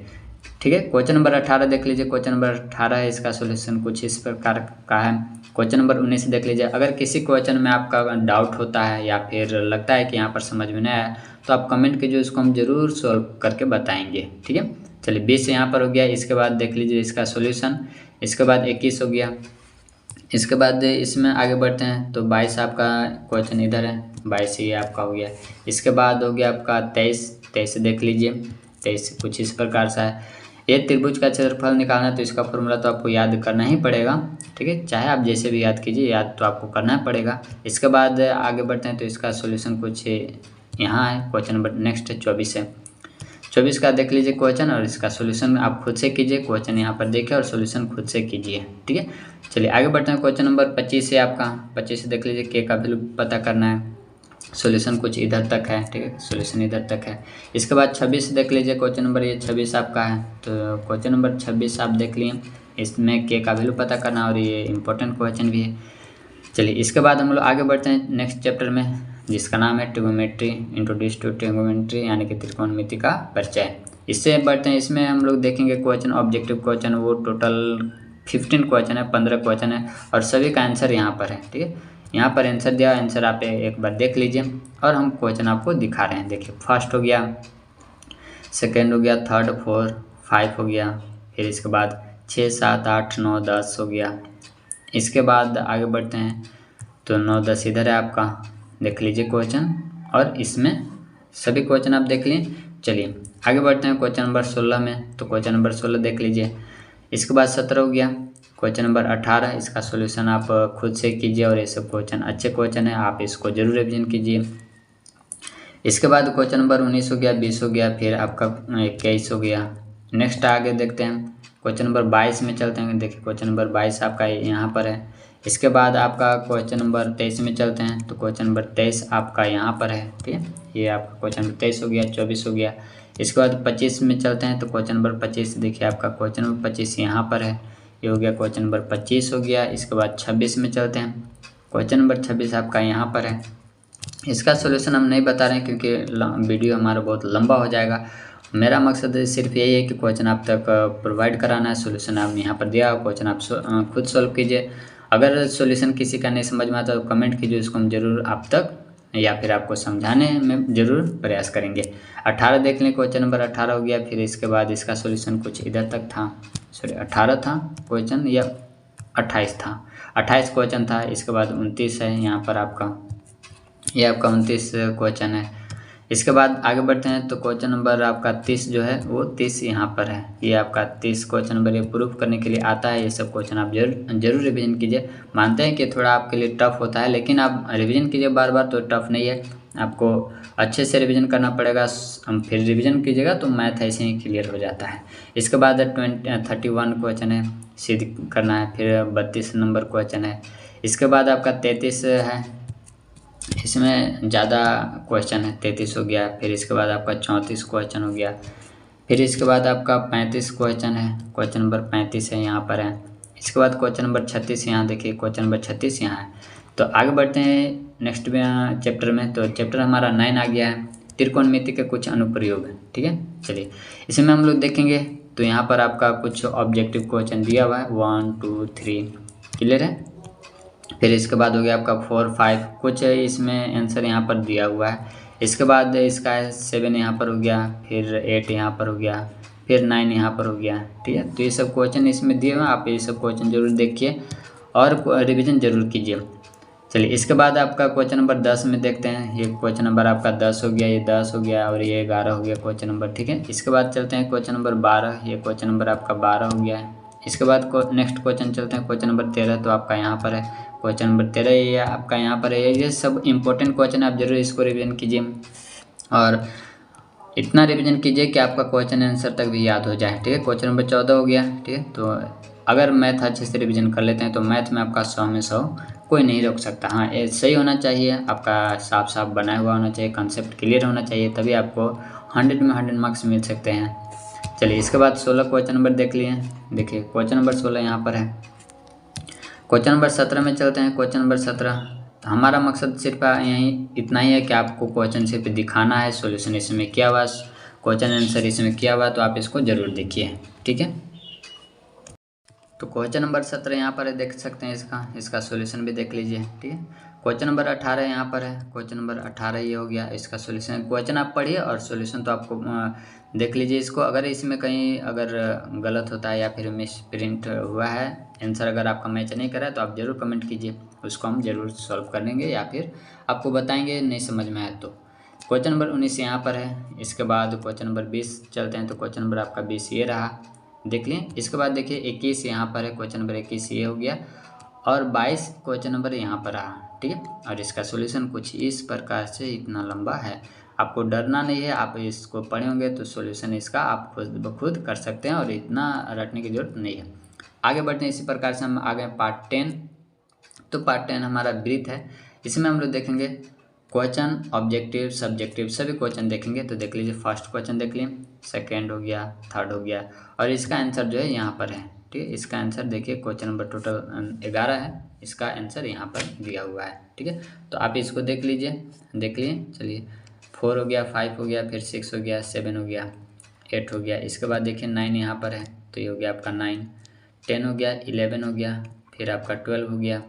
ठीक है। क्वेश्चन नंबर 18 देख लीजिए। क्वेश्चन नंबर 18 है, इसका सॉल्यूशन कुछ इस प्रकार का है। क्वेश्चन नंबर 19 देख लीजिए। अगर किसी क्वेश्चन में आपका डाउट होता है या फिर लगता है कि यहाँ पर समझ में नहीं आया तो आप कमेंट कीजिए, उसको हम जरूर सॉल्व करके बताएंगे, ठीक है। चलिए 20 यहाँ पर हो गया। इसके बाद देख लीजिए इसका सॉल्यूशन। इसके बाद 21 हो गया। इसके बाद इसमें आगे बढ़ते हैं तो 22 आपका क्वेश्चन इधर है, 22 ये आपका हो गया। इसके बाद हो गया आपका 23 देख लीजिए। 23 कुछ इस प्रकार सा है। ये त्रिभुज का क्षेत्रफल निकालना है तो इसका फॉर्मूला तो आपको याद करना ही पड़ेगा, ठीक है। चाहे आप जैसे भी याद कीजिए, याद तो आपको करना पड़ेगा। इसके बाद आगे बढ़ते हैं तो इसका सॉल्यूशन कुछ यहाँ है। क्वेश्चन नंबर नेक्स्ट 24 है। 24 का देख लीजिए क्वेश्चन और इसका सॉल्यूशन आप खुद से कीजिए। क्वेश्चन यहाँ पर देखिए और सॉल्यूशन खुद से कीजिए, ठीक है। चलिए आगे बढ़ते हैं। क्वेश्चन नंबर 25 है आपका। 25 देख लीजिए, के का वैल्यू पता करना है। सॉल्यूशन कुछ इधर तक है, ठीक है, सॉल्यूशन इधर तक है। इसके बाद 26 देख लीजिए। क्वेश्चन नंबर ये 26 आपका है, तो क्वेश्चन नंबर 26 आप देख लिए। इसमें के का वैल्यू पता करना और ये इंपॉर्टेंट क्वेश्चन भी है। चलिए इसके बाद हम लोग आगे बढ़ते हैं नेक्स्ट चैप्टर में, जिसका नाम है ट्रिगोनोमेट्री, इंट्रोड्यूस टू ट्रिगोनोमेट्री, यानी कि त्रिकोणमिति का परिचय। इससे बढ़ते हैं, इसमें हम लोग देखेंगे क्वेश्चन, ऑब्जेक्टिव क्वेश्चन, वो टोटल 15 क्वेश्चन है, 15 क्वेश्चन है और सभी का आंसर यहाँ पर है, ठीक है। यहाँ पर आंसर दिया, आंसर आप एक बार देख लीजिए और हम क्वेश्चन आपको दिखा रहे हैं। देखिए फर्स्ट हो गया, सेकेंड हो गया, थर्ड, 4, 5 हो गया, फिर इसके बाद 6, 7, 8, 9, 10 हो गया। इसके बाद आगे बढ़ते हैं तो 9, 10 इधर है आपका, देख लीजिए क्वेश्चन और इसमें सभी क्वेश्चन आप देख लिए। चलिए आगे बढ़ते हैं क्वेश्चन नंबर 16 में, तो क्वेश्चन नंबर 16 देख लीजिए। इसके बाद 17 हो गया। क्वेश्चन नंबर 18, इसका सॉल्यूशन आप खुद से कीजिए और ये सब क्वेश्चन अच्छे क्वेश्चन है, आप इसको जरूर रिवीजन कीजिए। इसके बाद क्वेश्चन नंबर 19 हो गया, 20 हो गया, फिर आपका 21 हो गया। नेक्स्ट आगे देखते हैं क्वेश्चन नंबर 22 में चलते हैं। देखिए क्वेश्चन नंबर 22 आपका यहाँ पर है। इसके बाद आपका क्वेश्चन नंबर 23 में चलते हैं, तो क्वेश्चन नंबर 23 आपका यहाँ पर है, ठीक है। ये आपका क्वेश्चन नंबर 23 हो गया, 24 हो गया। इसके बाद 25 में चलते हैं, तो क्वेश्चन नंबर 25 देखिए आपका क्वेश्चन नंबर 25 यहाँ पर है, ये हो गया क्वेश्चन नंबर 25 हो गया। इसके बाद 26 में चलते हैं, क्वेश्चन नंबर 26 आपका यहाँ पर है। इसका सॉल्यूशन हम नहीं बता रहे हैं क्योंकि वीडियो हमारा बहुत लंबा हो जाएगा। मेरा मकसद सिर्फ यही है कि क्वेश्चन आप तक प्रोवाइड कराना है। सॉल्यूशन आप यहाँ पर दिया, क्वेश्चन आप खुद सॉल्व कीजिए। अगर सॉल्यूशन किसी का नहीं समझ में आता तो कमेंट कीजिए, उसको हम जरूर आप तक या फिर आपको समझाने में ज़रूर प्रयास करेंगे। 18 देख लें, क्वेश्चन नंबर 18 हो गया। फिर इसके बाद इसका सॉल्यूशन कुछ इधर तक था, सॉरी 18 था क्वेश्चन या 28 था, 28 क्वेश्चन था। इसके बाद 29 है यहाँ पर आपका, ये आपका 29 क्वेश्चन है। इसके बाद आगे बढ़ते हैं तो क्वेश्चन नंबर आपका 30 जो है वो 30 यहाँ पर है। ये आपका 30 क्वेश्चन नंबर ये प्रूफ करने के लिए आता है। ये सब क्वेश्चन आप जरूर रिवीजन कीजिए। मानते हैं कि थोड़ा आपके लिए टफ होता है, लेकिन आप रिवीजन कीजिए बार बार तो टफ नहीं है। आपको अच्छे से रिवीजन करना पड़ेगा, फिर रिवीजन कीजिएगा तो मैथ ऐसे ही क्लियर हो जाता है। इसके बाद 31 क्वेश्चन है, सिद्ध करना है। फिर 32 नंबर क्वेश्चन है। इसके बाद आपका 33 है, इसमें ज़्यादा क्वेश्चन है, 33 हो गया। फिर इसके बाद आपका 34 क्वेश्चन हो गया। फिर इसके बाद आपका 35 क्वेश्चन है, क्वेश्चन नंबर 35 है यहाँ पर है। इसके बाद क्वेश्चन नंबर 36 यहाँ देखिए, क्वेश्चन नंबर 36 यहाँ है। तो आगे बढ़ते हैं नेक्स्ट चैप्टर में। तो चैप्टर हमारा 9 आ गया है, त्रिकोणमिति के कुछ अनुप्रयोग है। ठीक है, चलिए इसमें हम लोग देखेंगे। तो यहाँ पर आपका कुछ ऑब्जेक्टिव क्वेश्चन दिया हुआ है, 1 2 3 क्लियर है। फिर इसके बाद हो गया आपका 4 5 कुछ इसमें आंसर यहाँ पर दिया हुआ है। इसके बाद इसका 7 यहाँ पर हो गया, फिर 8 यहाँ पर हो गया, फिर 9 यहाँ पर हो गया। ठीक है, तो ये सब क्वेश्चन इसमें दिए हुए हैं, आप ये सब क्वेश्चन जरूर देखिए और रिवीजन जरूर कीजिए। चलिए इसके बाद आपका क्वेश्चन नंबर 10 में देखते हैं। ये क्वेश्चन नंबर आपका 10 हो गया, ये 10 हो गया और ये 11 हो गया क्वेश्चन नंबर। ठीक है, इसके बाद चलते हैं क्वेश्चन नंबर 12। ये क्वेश्चन नंबर आपका 12 हो गया है। इसके बाद नेक्स्ट क्वेश्चन चलते हैं क्वेश्चन नंबर 13। तो आपका यहाँ पर है क्वेश्चन नंबर 13, ये आपका यहाँ पर है। ये सब इंपॉर्टेंट क्वेश्चन आप जरूर इसको रिवीजन कीजिए और इतना रिवीजन कीजिए कि आपका क्वेश्चन आंसर तक भी याद हो जाए। ठीक है, क्वेश्चन नंबर 14 हो गया। ठीक है, तो अगर मैथ अच्छे से रिवीजन कर लेते हैं तो मैथ में आपका 100 में 100 कोई नहीं रोक सकता। हाँ, ये सही होना चाहिए, आपका साफ साफ बनाया हुआ होना चाहिए, कंसेप्ट क्लियर होना चाहिए, तभी आपको 100 में 100 मार्क्स मिल सकते हैं। चलिए इसके बाद 16 क्वेश्चन नंबर देख लिए। देखिए क्वेश्चन नंबर 16 यहाँ पर है। क्वेश्चन नंबर 17 में चलते हैं। क्वेश्चन नंबर 17, तो हमारा मकसद सिर्फ यही इतना ही है कि आपको क्वेश्चन सिर्फ दिखाना है, सॉल्यूशन इसमें किया हुआ, क्वेश्चन आंसर इसमें किया हुआ, तो आप इसको जरूर देखिए। ठीक है, तो क्वेश्चन नंबर 17 यहाँ पर है, देख सकते हैं, इसका सॉल्यूशन भी देख लीजिए। ठीक है, क्वेश्चन नंबर 18 यहाँ पर है। क्वेश्चन नंबर 18 ये हो गया, इसका सॉल्यूशन। क्वेश्चन आप पढ़िए और सॉल्यूशन तो आपको देख लीजिए इसको। अगर इसमें कहीं अगर गलत होता है या फिर मिस प्रिंट हुआ है, आंसर अगर आपका मैच नहीं करा है तो आप ज़रूर कमेंट कीजिए, उसको हम ज़रूर सॉल्व कर लेंगे या फिर आपको बताएंगे नहीं समझ में आए तो। क्वेश्चन नंबर 19 यहाँ पर है। इसके बाद क्वेश्चन नंबर 20 चलते हैं। तो क्वेश्चन नंबर आपका 20 ये रहा, देख लें। इसके बाद देखिए 21 यहाँ पर है, क्वेश्चन नंबर 21 ये हो गया और 22 क्वेश्चन नंबर यहाँ पर रहा। ठीक है, और इसका सॉल्यूशन कुछ इस प्रकार से इतना लंबा है। आपको डरना नहीं है, आप इसको पढ़े होंगे तो सॉल्यूशन इसका आप खुद ब खुद कर सकते हैं और इतना रटने की जरूरत नहीं है। आगे बढ़ते हैं, इसी प्रकार से हम आगे पार्ट 10। तो पार्ट 10 हमारा ब्रीथ है। इसमें हम लोग देखेंगे क्वेश्चन, ऑब्जेक्टिव, सब्जेक्टिव सभी क्वेश्चन देखेंगे। तो देख लीजिए, फर्स्ट क्वेश्चन देख लिए, सेकेंड हो गया, थर्ड हो गया और इसका आंसर जो है यहाँ पर है। ठीक है, इसका आंसर देखिए, क्वेश्चन नंबर टोटल 11 है, इसका आंसर यहाँ पर दिया हुआ है। ठीक है, तो आप इसको देख लीजिए, देख लिए। चलिए 4 हो गया, 5 हो गया, फिर 6 हो गया, 7 हो गया, 8 हो गया। इसके बाद देखिए 9 यहाँ पर है, तो ये हो गया आपका 9, 10 हो गया, 11 हो गया, फिर आपका 12 हो गया।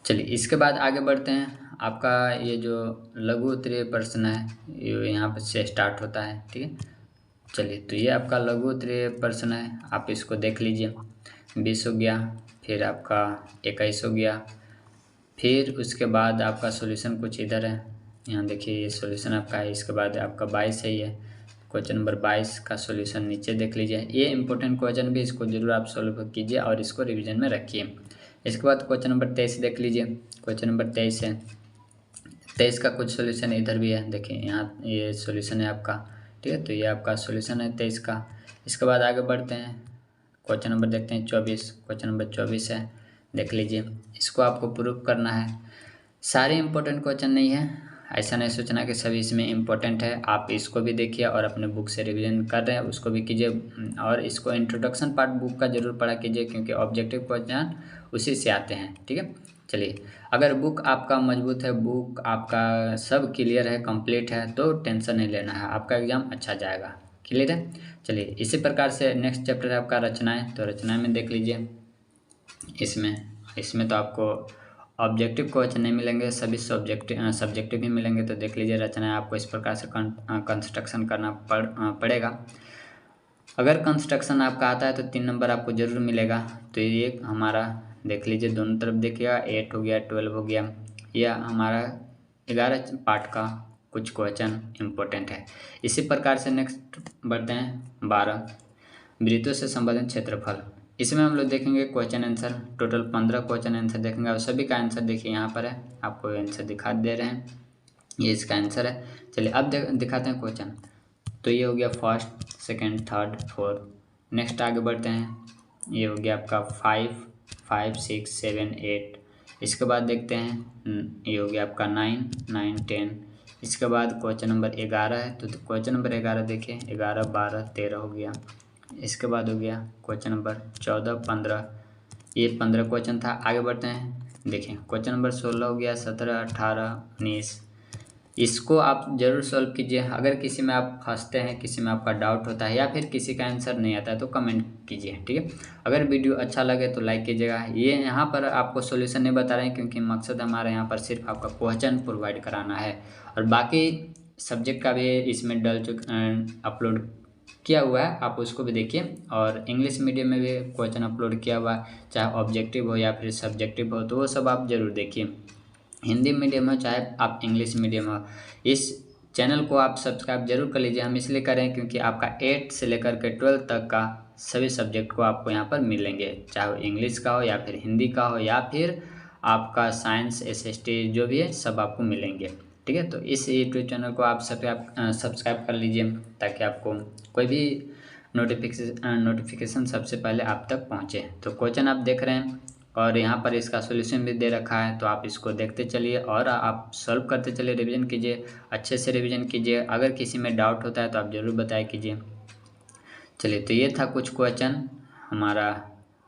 चलिए इसके बाद आगे बढ़ते हैं। आपका ये जो लघु उत्तरीय प्रश्न है ये यहाँ पर से स्टार्ट होता है। ठीक है, चलिए तो ये आपका लघु उत्तरीय प्रश्न है, आप इसको देख लीजिए। 20 हो गया, फिर आपका 21 हो गया, फिर उसके बाद आपका सॉल्यूशन कुछ इधर है, यहाँ देखिए ये सॉल्यूशन आपका है। इसके बाद आपका 22 है, ये क्वेश्चन नंबर 22 का सॉल्यूशन नीचे देख लीजिए। ये इंपॉर्टेंट क्वेश्चन भी, इसको जरूर आप सॉल्व कीजिए और इसको रिवीजन में रखिए। इसके बाद क्वेश्चन नंबर 23 देख लीजिए। क्वेश्चन नंबर 23 है, 23 का कुछ सॉल्यूशन इधर भी है, देखिए यहाँ ये सॉल्यूशन है आपका। ठीक है, तो ये आपका सॉल्यूशन है 23 का। इसके बाद आगे बढ़ते हैं, क्वेश्चन नंबर देखते हैं 24। क्वेश्चन नंबर 24 है, देख लीजिए, इसको आपको प्रूफ करना है। सारे इंपॉर्टेंट क्वेश्चन नहीं है, ऐसा नहीं सोचना कि सभी इसमें इंपॉर्टेंट है। आप इसको भी देखिए और अपने बुक से रिवीजन कर रहे हैं उसको भी कीजिए और इसको इंट्रोडक्शन पार्ट बुक का जरूर पढ़ा कीजिए, क्योंकि ऑब्जेक्टिव क्वेश्चन उसी से आते हैं। ठीक है, चलिए अगर बुक आपका मजबूत है, बुक आपका सब क्लियर है, कंप्लीट है, तो टेंशन नहीं लेना है, आपका एग्ज़ाम अच्छा जाएगा। क्लियर है, चलिए इसी प्रकार से नेक्स्ट चैप्टर है आपका रचनाएं। तो रचनाएं में देख लीजिए, इसमें तो आपको ऑब्जेक्टिव क्वेश्चन नहीं मिलेंगे, सभी सब्जेक्टिव ही मिलेंगे। तो देख लीजिए, रचनाएं आपको इस प्रकार से कंस्ट्रक्शन करना पड़ेगा। अगर कंस्ट्रक्शन आपका आता है तो 3 नंबर आपको ज़रूर मिलेगा। तो ये हमारा देख लीजिए, दोनों तरफ देखिएगा, 8 हो गया, 12 हो गया, यह हमारा 11 पार्ट का कुछ क्वेश्चन इम्पोर्टेंट है। इसी प्रकार से नेक्स्ट बढ़ते हैं 12 वृत्तों से संबंधित क्षेत्रफल। इसमें हम लोग देखेंगे question answer, total 15 question answer देखेंगे और सभी का आंसर देखिए यहाँ पर है, आपको आंसर दिखा दे रहे हैं, ये इसका आंसर है। चलिए अब दिखाते हैं क्वेश्चन। तो ये हो गया first, second, third, fourth. Next आगे बढ़ते हैं, ये हो गया आपका 5, 5, 6, 7, 8। इसके बाद देखते हैं ये हो गया आपका 9, 9, 10। इसके बाद क्वेश्चन नंबर 11 है, तो क्वेश्चन नंबर 11 देखिए, 11, 12, 13 हो गया। इसके बाद हो गया क्वेश्चन नंबर 14, 15, ये 15 क्वेश्चन था। आगे बढ़ते हैं, देखिए क्वेश्चन नंबर 16 हो गया, 17, 18, 19। इसको आप ज़रूर सॉल्व कीजिए। अगर किसी में आप फंसते हैं, किसी में आपका डाउट होता है या फिर किसी का आंसर नहीं आता है तो कमेंट कीजिए, ठीक है। अगर वीडियो अच्छा लगे तो लाइक कीजिएगा। ये यहाँ पर आपको सॉल्यूशन नहीं बता रहे हैं क्योंकि मकसद हमारा यहाँ पर सिर्फ आपका क्वेश्चन प्रोवाइड कराना है, और बाकी सब्जेक्ट का भी इसमें अपलोड किया हुआ है, आप उसको भी देखिए। और इंग्लिश मीडियम में भी क्वेश्चन अपलोड किया हुआ है, चाहे ऑब्जेक्टिव हो या फिर सब्जेक्टिव हो, तो वो सब आप ज़रूर देखिए। हिंदी मीडियम हो चाहे आप इंग्लिश मीडियम हो, इस चैनल को आप सब्सक्राइब जरूर कर लीजिए। हम इसलिए करें क्योंकि आपका 8 से लेकर के 12 तक का सभी सब्जेक्ट को आपको यहाँ पर मिलेंगे, चाहे वो इंग्लिश का हो या फिर हिंदी का हो या फिर आपका साइंस, एसएसटी जो भी है सब आपको मिलेंगे, ठीक है। तो इस यूट्यूब चैनल को आप सब्सक्राइब कर लीजिए ताकि आपको कोई भी नोटिफिकेशन सबसे पहले आप तक पहुँचे। तो क्वेश्चन आप देख रहे हैं और यहाँ पर इसका सॉल्यूशन भी दे रखा है, तो आप इसको देखते चलिए और आप सॉल्व करते चलिए, रिवीजन कीजिए, अच्छे से रिवीजन कीजिए। अगर किसी में डाउट होता है तो आप ज़रूर बताया कीजिए। चलिए, तो ये था कुछ क्वेश्चन हमारा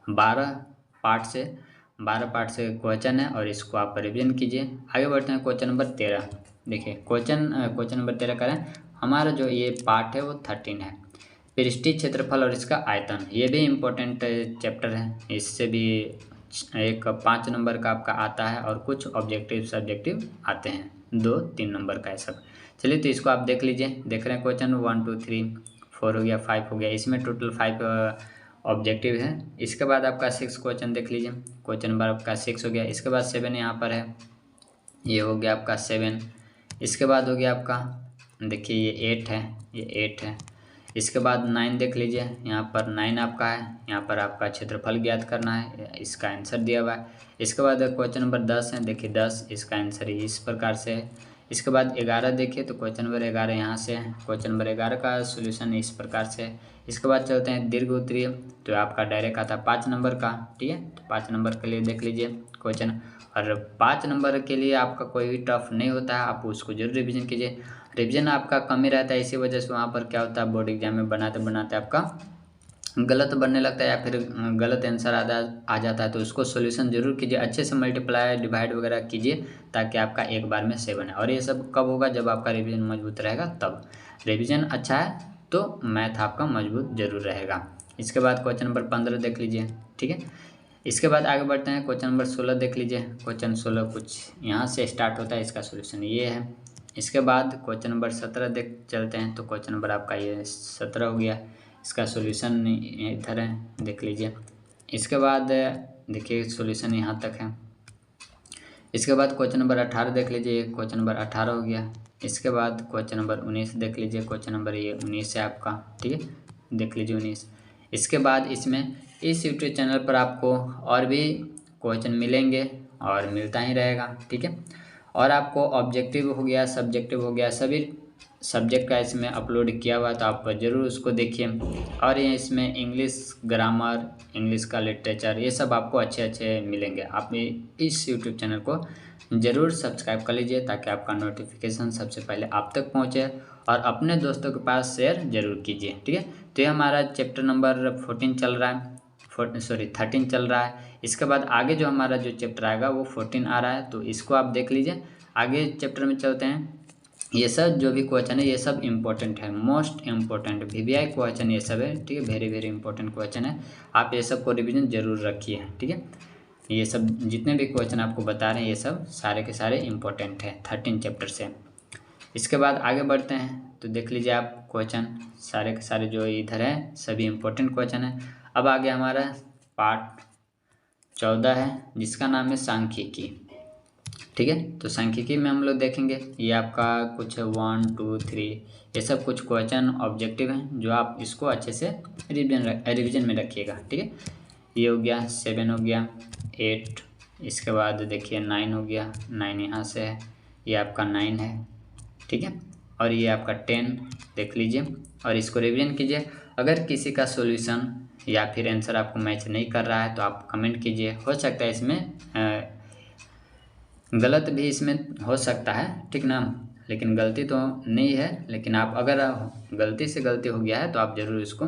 12 पार्ट से क्वेश्चन है और इसको आप रिवीजन कीजिए। आगे बढ़ते हैं क्वेश्चन नंबर 13। देखिए क्वेश्चन नंबर 13 करें, हमारा जो ये पार्ट है वो 13 है, पृष्ठीय क्षेत्रफल और इसका आयतन। ये भी इम्पोर्टेंट चैप्टर है, इससे भी एक 5 नंबर का आपका आता है और कुछ ऑब्जेक्टिव सब्जेक्टिव आते हैं, 2-3 नंबर का है सब। चलिए, तो इसको आप देख लीजिए। देख रहे हैं क्वेश्चन 1, 2, 3, 4 हो गया, 5 हो गया, इसमें टोटल 5 ऑब्जेक्टिव है। इसके बाद आपका 6 क्वेश्चन देख लीजिए, क्वेश्चन नंबर आपका 6 हो गया। इसके बाद 7 यहाँ पर है, ये हो गया आपका 7। इसके बाद हो गया आपका, देखिए ये 8 है, ये 8 है। इसके बाद 9 देख लीजिए, यहाँ पर 9 आपका है, यहाँ पर आपका क्षेत्रफल ज्ञात करना है, इसका आंसर दिया हुआ है। इसके बाद क्वेश्चन नंबर 10 है, देखिए 10, इसका आंसर इस प्रकार से है। इसके बाद 11 देखिए, तो क्वेश्चन नंबर 11 यहाँ से है, क्वेश्चन नंबर 11 का सोल्यूशन इस प्रकार से है। इसके बाद चलते हैं दीर्घ उत्तरीय, तो आपका डायरेक्ट आता है 5 नंबर का, ठीक है। तो 5 नंबर के लिए देख लीजिए क्वेश्चन, और 5 नंबर के लिए आपका कोई भी टफ नहीं होता है, आप उसको जरूर रिवीजन कीजिए। रिवीजन आपका कम ही रहता है, इसी वजह से वहाँ पर क्या होता है, बोर्ड एग्जाम में बनाते बनाते आपका गलत बनने लगता है या फिर गलत आंसर आ जाता है, तो उसको सॉल्यूशन जरूर कीजिए, अच्छे से मल्टीप्लाई डिवाइड वगैरह कीजिए ताकि आपका एक बार में 7 है। और ये सब कब होगा, जब आपका रिवीजन मजबूत रहेगा तब। रिवीजन अच्छा है तो मैथ आपका मजबूत जरूर रहेगा। इसके बाद क्वेश्चन नंबर 15 देख लीजिए, ठीक है। इसके बाद आगे बढ़ते हैं, क्वेश्चन नंबर 16 देख लीजिए। क्वेश्चन 16 कुछ यहाँ से स्टार्ट होता है, इसका सोल्यूशन ये है। इसके बाद क्वेश्चन नंबर 17 देख चलते हैं, तो क्वेश्चन नंबर आपका ये 17 हो गया, इसका सोल्यूशन इधर है, देख लीजिए। इसके बाद देखिए सोल्यूशन यहाँ तक है। इसके बाद क्वेश्चन नंबर 18 देख लीजिए, क्वेश्चन नंबर 18 हो गया। इसके बाद क्वेश्चन नंबर 19 देख लीजिए, क्वेश्चन नंबर ये 19 है आपका, ठीक है, देख लीजिए 19। इसके बाद इसमें इस यूट्यूब चैनल पर आपको और भी क्वेश्चन मिलेंगे और मिलता ही रहेगा, ठीक है। और आपको ऑब्जेक्टिव हो गया, सब्जेक्टिव हो गया, सभी सब्जेक्ट का इसमें अपलोड किया हुआ है, तो आप ज़रूर उसको देखिए। और ये इसमें इंग्लिश ग्रामर, इंग्लिश का लिटरेचर, ये सब आपको अच्छे अच्छे मिलेंगे। आप इस यूट्यूब चैनल को ज़रूर सब्सक्राइब कर लीजिए ताकि आपका नोटिफिकेशन सबसे पहले आप तक पहुँचे, और अपने दोस्तों के पास शेयर जरूर कीजिए, ठीक है। तो ये हमारा चैप्टर नंबर 14 चल रहा है, 13 चल रहा है। इसके बाद आगे जो हमारा जो चैप्टर आएगा वो 14 आ रहा है, तो इसको आप देख लीजिए। आगे चैप्टर में चलते हैं। ये सब जो भी क्वेश्चन है ये सब इम्पोर्टेंट है, मोस्ट इम्पोर्टेंट वीवीआई क्वेश्चन ये सब है, ठीक है, वेरी वेरी इंपॉर्टेंट क्वेश्चन है। आप ये सब को रिवीजन जरूर रखिए, ठीक है। ये सब जितने भी क्वेश्चन आपको बता रहे हैं ये सब सारे के सारे इम्पोर्टेंट है 13 चैप्टर से। इसके बाद आगे बढ़ते हैं, तो देख लीजिए आप क्वेश्चन सारे के सारे जो इधर है सभी इम्पोर्टेंट क्वेश्चन है। अब आगे हमारा पार्ट 14 है जिसका नाम है सांख्यिकी। ठीक है। तो सांख्यिकी में हम लोग देखेंगे ये आपका कुछ 1 2 3 ये सब कुछ क्वेश्चन ऑब्जेक्टिव हैं जो आप इसको अच्छे से रिवीजन में रखिएगा। ठीक है, ये हो गया 7 हो गया 8, इसके बाद देखिए 9 हो गया, 9 यहाँ से है, ये आपका 9 है। ठीक है, और ये आपका 10 देख लीजिए और इसको रिवीजन कीजिए। अगर किसी का सॉल्यूशन या फिर आंसर आपको मैच नहीं कर रहा है तो आप कमेंट कीजिए, हो सकता है इसमें गलत भी इसमें हो सकता है, ठीक ना, लेकिन गलती तो नहीं है। लेकिन आप अगर गलती से गलती हो गया है तो आप ज़रूर इसको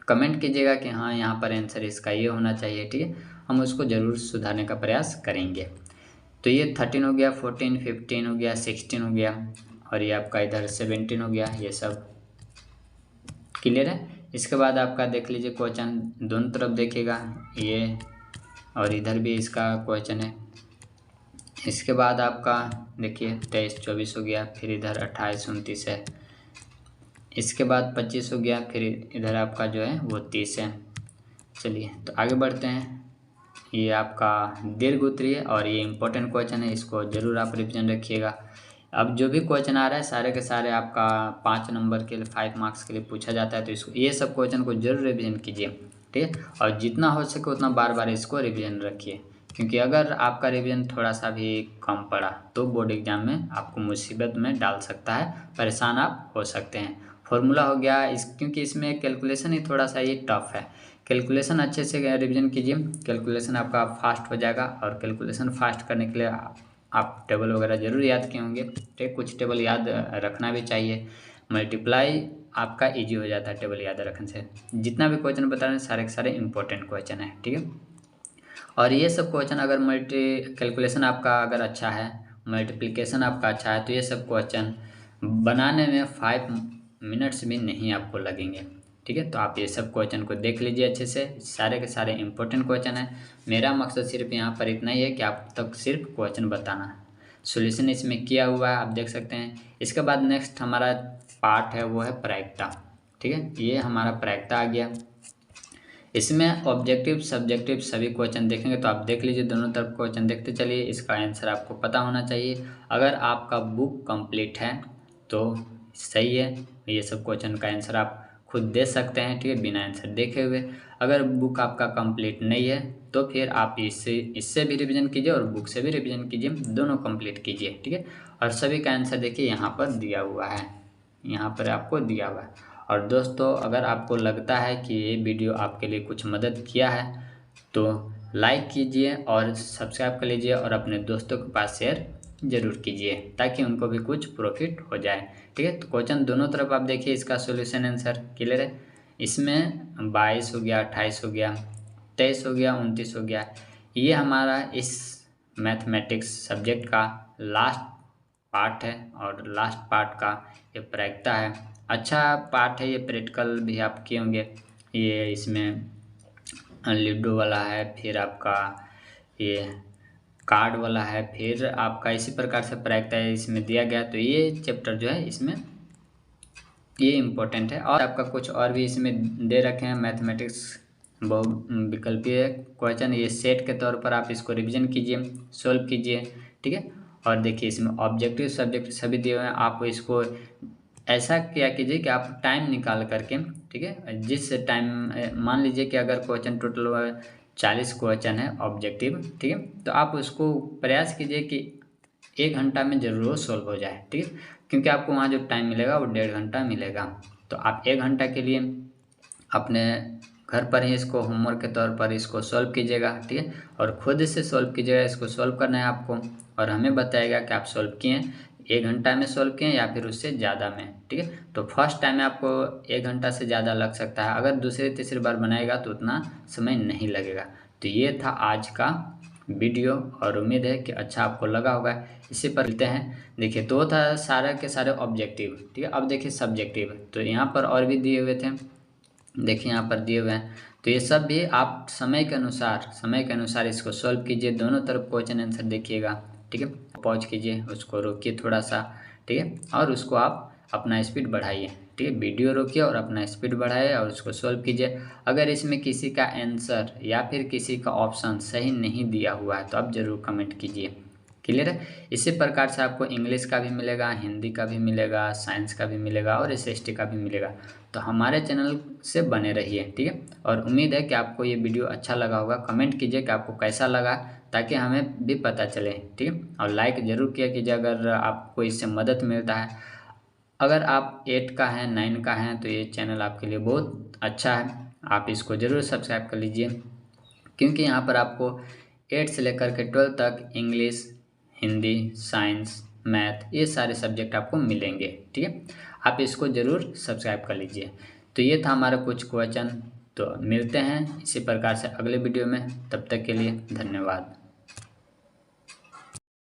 कमेंट कीजिएगा कि हाँ यहाँ पर आंसर इसका ये होना चाहिए। ठीक है, हम उसको ज़रूर सुधारने का प्रयास करेंगे। तो ये 13 हो गया, 14 15 हो गया, 16 हो गया और ये आपका इधर 17 हो गया। ये सब क्लियर है। इसके बाद आपका देख लीजिए क्वेश्चन दोनों तरफ देखिएगा, ये और इधर भी इसका क्वेश्चन है। इसके बाद आपका देखिए 23 24 हो गया, फिर इधर 28 29 है, इसके बाद 25 हो गया, फिर इधर आपका जो है वो 30 है। चलिए तो आगे बढ़ते हैं। ये आपका दीर्घ उत्तरीय है और ये इम्पोर्टेंट क्वेश्चन है, इसको ज़रूर आप रिविजन रखिएगा। अब जो भी क्वेश्चन आ रहा है सारे के सारे आपका 5 नंबर के लिए 5 मार्क्स के लिए पूछा जाता है, तो इसको ये सब क्वेश्चन को जरूर रिविजन कीजिए। ठीक है, और जितना हो सके उतना बार बार इसको रिविजन रखिए, क्योंकि अगर आपका रिवीजन थोड़ा सा भी कम पड़ा तो बोर्ड एग्जाम में आपको मुसीबत में डाल सकता है, परेशान आप हो सकते हैं। फॉर्मूला हो गया क्योंकि इसमें कैलकुलेशन ही थोड़ा सा ये टफ है, कैलकुलेशन अच्छे से रिवीजन कीजिए, कैलकुलेशन आपका फास्ट हो जाएगा। और कैलकुलेशन फास्ट करने के लिए आप टेबल वगैरह जरूर याद किए होंगे, ठीक, कुछ टेबल याद रखना भी चाहिए। मल्टीप्लाई आपका ईजी हो जाता है टेबल याद रखने से। जितना भी क्वेश्चन बता रहे हैं सारे के सारे इंपॉर्टेंट क्वेश्चन है। ठीक है, और ये सब क्वेश्चन अगर कैलकुलेशन आपका अगर अच्छा है, मल्टीप्लिकेशन आपका अच्छा है, तो ये सब क्वेश्चन बनाने में 5 मिनट्स भी नहीं आपको लगेंगे। ठीक है, तो आप ये सब क्वेश्चन को देख लीजिए अच्छे से, सारे के सारे इंपॉर्टेंट क्वेश्चन है। मेरा मकसद सिर्फ यहाँ पर इतना ही है कि आप तक सिर्फ क्वेश्चन बताना है, सोल्यूशन इसमें किया हुआ है आप देख सकते हैं। इसके बाद नेक्स्ट हमारा पार्ट है वो है प्रायिकता। ठीक है, ये हमारा प्रायिकता आ गया। इसमें ऑब्जेक्टिव सब्जेक्टिव सभी क्वेश्चन देखेंगे, तो आप देख लीजिए दोनों तरफ क्वेश्चन देखते चलिए, इसका आंसर आपको पता होना चाहिए। अगर आपका बुक कंप्लीट है तो सही है, ये सब क्वेश्चन का आंसर आप खुद दे सकते हैं, ठीक है, बिना आंसर देखे हुए। अगर बुक आपका कंप्लीट नहीं है तो फिर आप इससे भी रिवीजन कीजिए और बुक से भी रिवीजन कीजिए, दोनों कंप्लीट कीजिए। ठीक है, और सभी का आंसर देखिए यहाँ पर दिया हुआ है, यहाँ पर आपको दिया हुआ है। और दोस्तों अगर आपको लगता है कि ये वीडियो आपके लिए कुछ मदद किया है तो लाइक कीजिए और सब्सक्राइब कर लीजिए और अपने दोस्तों के पास शेयर ज़रूर कीजिए ताकि उनको भी कुछ प्रॉफिट हो जाए। ठीक है, तो क्वेश्चन दोनों तरफ आप देखिए, इसका सॉल्यूशन आंसर क्लियर है। इसमें 22 हो गया, 28 हो गया, 23 हो गया, 29 हो गया। ये हमारा इस मैथमेटिक्स सब्जेक्ट का लास्ट पार्ट है और लास्ट पार्ट का ये प्रायिकता है। अच्छा पार्ट है ये, प्रैक्टिकल भी आप किए होंगे। ये इसमें लूडो वाला है, फिर आपका ये कार्ड वाला है, फिर आपका इसी प्रकार से प्रायिकता है इसमें दिया गया। तो ये चैप्टर जो है इसमें ये इम्पोर्टेंट है। और आपका कुछ और भी इसमें दे रखे हैं, मैथमेटिक्स बहु विकल्पीय क्वेश्चन, ये सेट के तौर पर आप इसको रिवीजन कीजिए, सोल्व कीजिए। ठीक है, और देखिए इसमें ऑब्जेक्टिव सब्जेक्ट सभी दिए हुए हैं, आप इसको ऐसा क्या कीजिए कि आप टाइम निकाल करके, ठीक है, जिस टाइम मान लीजिए कि अगर क्वेश्चन टोटल 40 क्वेश्चन है ऑब्जेक्टिव, ठीक है, तो आप उसको प्रयास कीजिए कि 1 घंटा में ज़रूर सोल्व हो जाए। ठीक है, क्योंकि आपको वहाँ जो टाइम मिलेगा वो 1.5 घंटा मिलेगा, तो आप 1 घंटा के लिए अपने घर पर ही इसको होमवर्क के तौर पर इसको सॉल्व कीजिएगा। ठीक है, और खुद से सॉल्व कीजिएगा, इसको सॉल्व करना है आपको और हमें बताइएगा कि आप सॉल्व किए 1 घंटा में सॉल्व किए या फिर उससे ज़्यादा में। ठीक है, तो फर्स्ट टाइम में आपको 1 घंटा से ज़्यादा लग सकता है, अगर दूसरी तीसरी बार बनाएगा तो उतना समय नहीं लगेगा। तो ये था आज का वीडियो और उम्मीद है कि अच्छा आपको लगा होगा। इसी पर मिलते हैं। देखिए तो था सारे के सारे ऑब्जेक्टिव। ठीक है, अब देखिए सब्जेक्टिव, तो यहाँ पर और भी दिए हुए थे, देखिए यहाँ पर दिए हुए हैं, तो ये सब भी आप समय के अनुसार इसको सॉल्व कीजिए, दोनों तरफ क्वेश्चन आंसर देखिएगा। ठीक है, पॉज कीजिए, उसको रोकिए थोड़ा सा, ठीक है, और उसको आप अपना स्पीड बढ़ाइए। ठीक है, वीडियो रोकिए और अपना स्पीड बढ़ाइए और उसको सॉल्व कीजिए। अगर इसमें किसी का आंसर या फिर किसी का ऑप्शन सही नहीं दिया हुआ है तो आप ज़रूर कमेंट कीजिए, क्लियर है। इसी प्रकार से आपको इंग्लिश का भी मिलेगा, हिंदी का भी मिलेगा, साइंस का भी मिलेगा और SST का भी मिलेगा। तो हमारे चैनल से बने रहिए, ठीक है। और उम्मीद है कि आपको ये वीडियो अच्छा लगा होगा। कमेंट कीजिए कि आपको कैसा लगा, ताकि हमें भी पता चले, ठीक है। और लाइक ज़रूर किया कीजिए अगर आपको इससे मदद मिलता है। अगर आप 8 का हैं, 9 का हैं, तो ये चैनल आपके लिए बहुत अच्छा है, आप इसको ज़रूर सब्सक्राइब कर लीजिए, क्योंकि यहाँ पर आपको 8 से लेकर के 12 तक इंग्लिश, हिंदी, साइंस, मैथ, ये सारे सब्जेक्ट आपको मिलेंगे, ठीक है। आप इसको ज़रूर सब्सक्राइब कर लीजिए। तो ये था हमारा कुछ क्वेश्चन। तो मिलते हैं इसी प्रकार से अगले वीडियो में, तब तक के लिए धन्यवाद।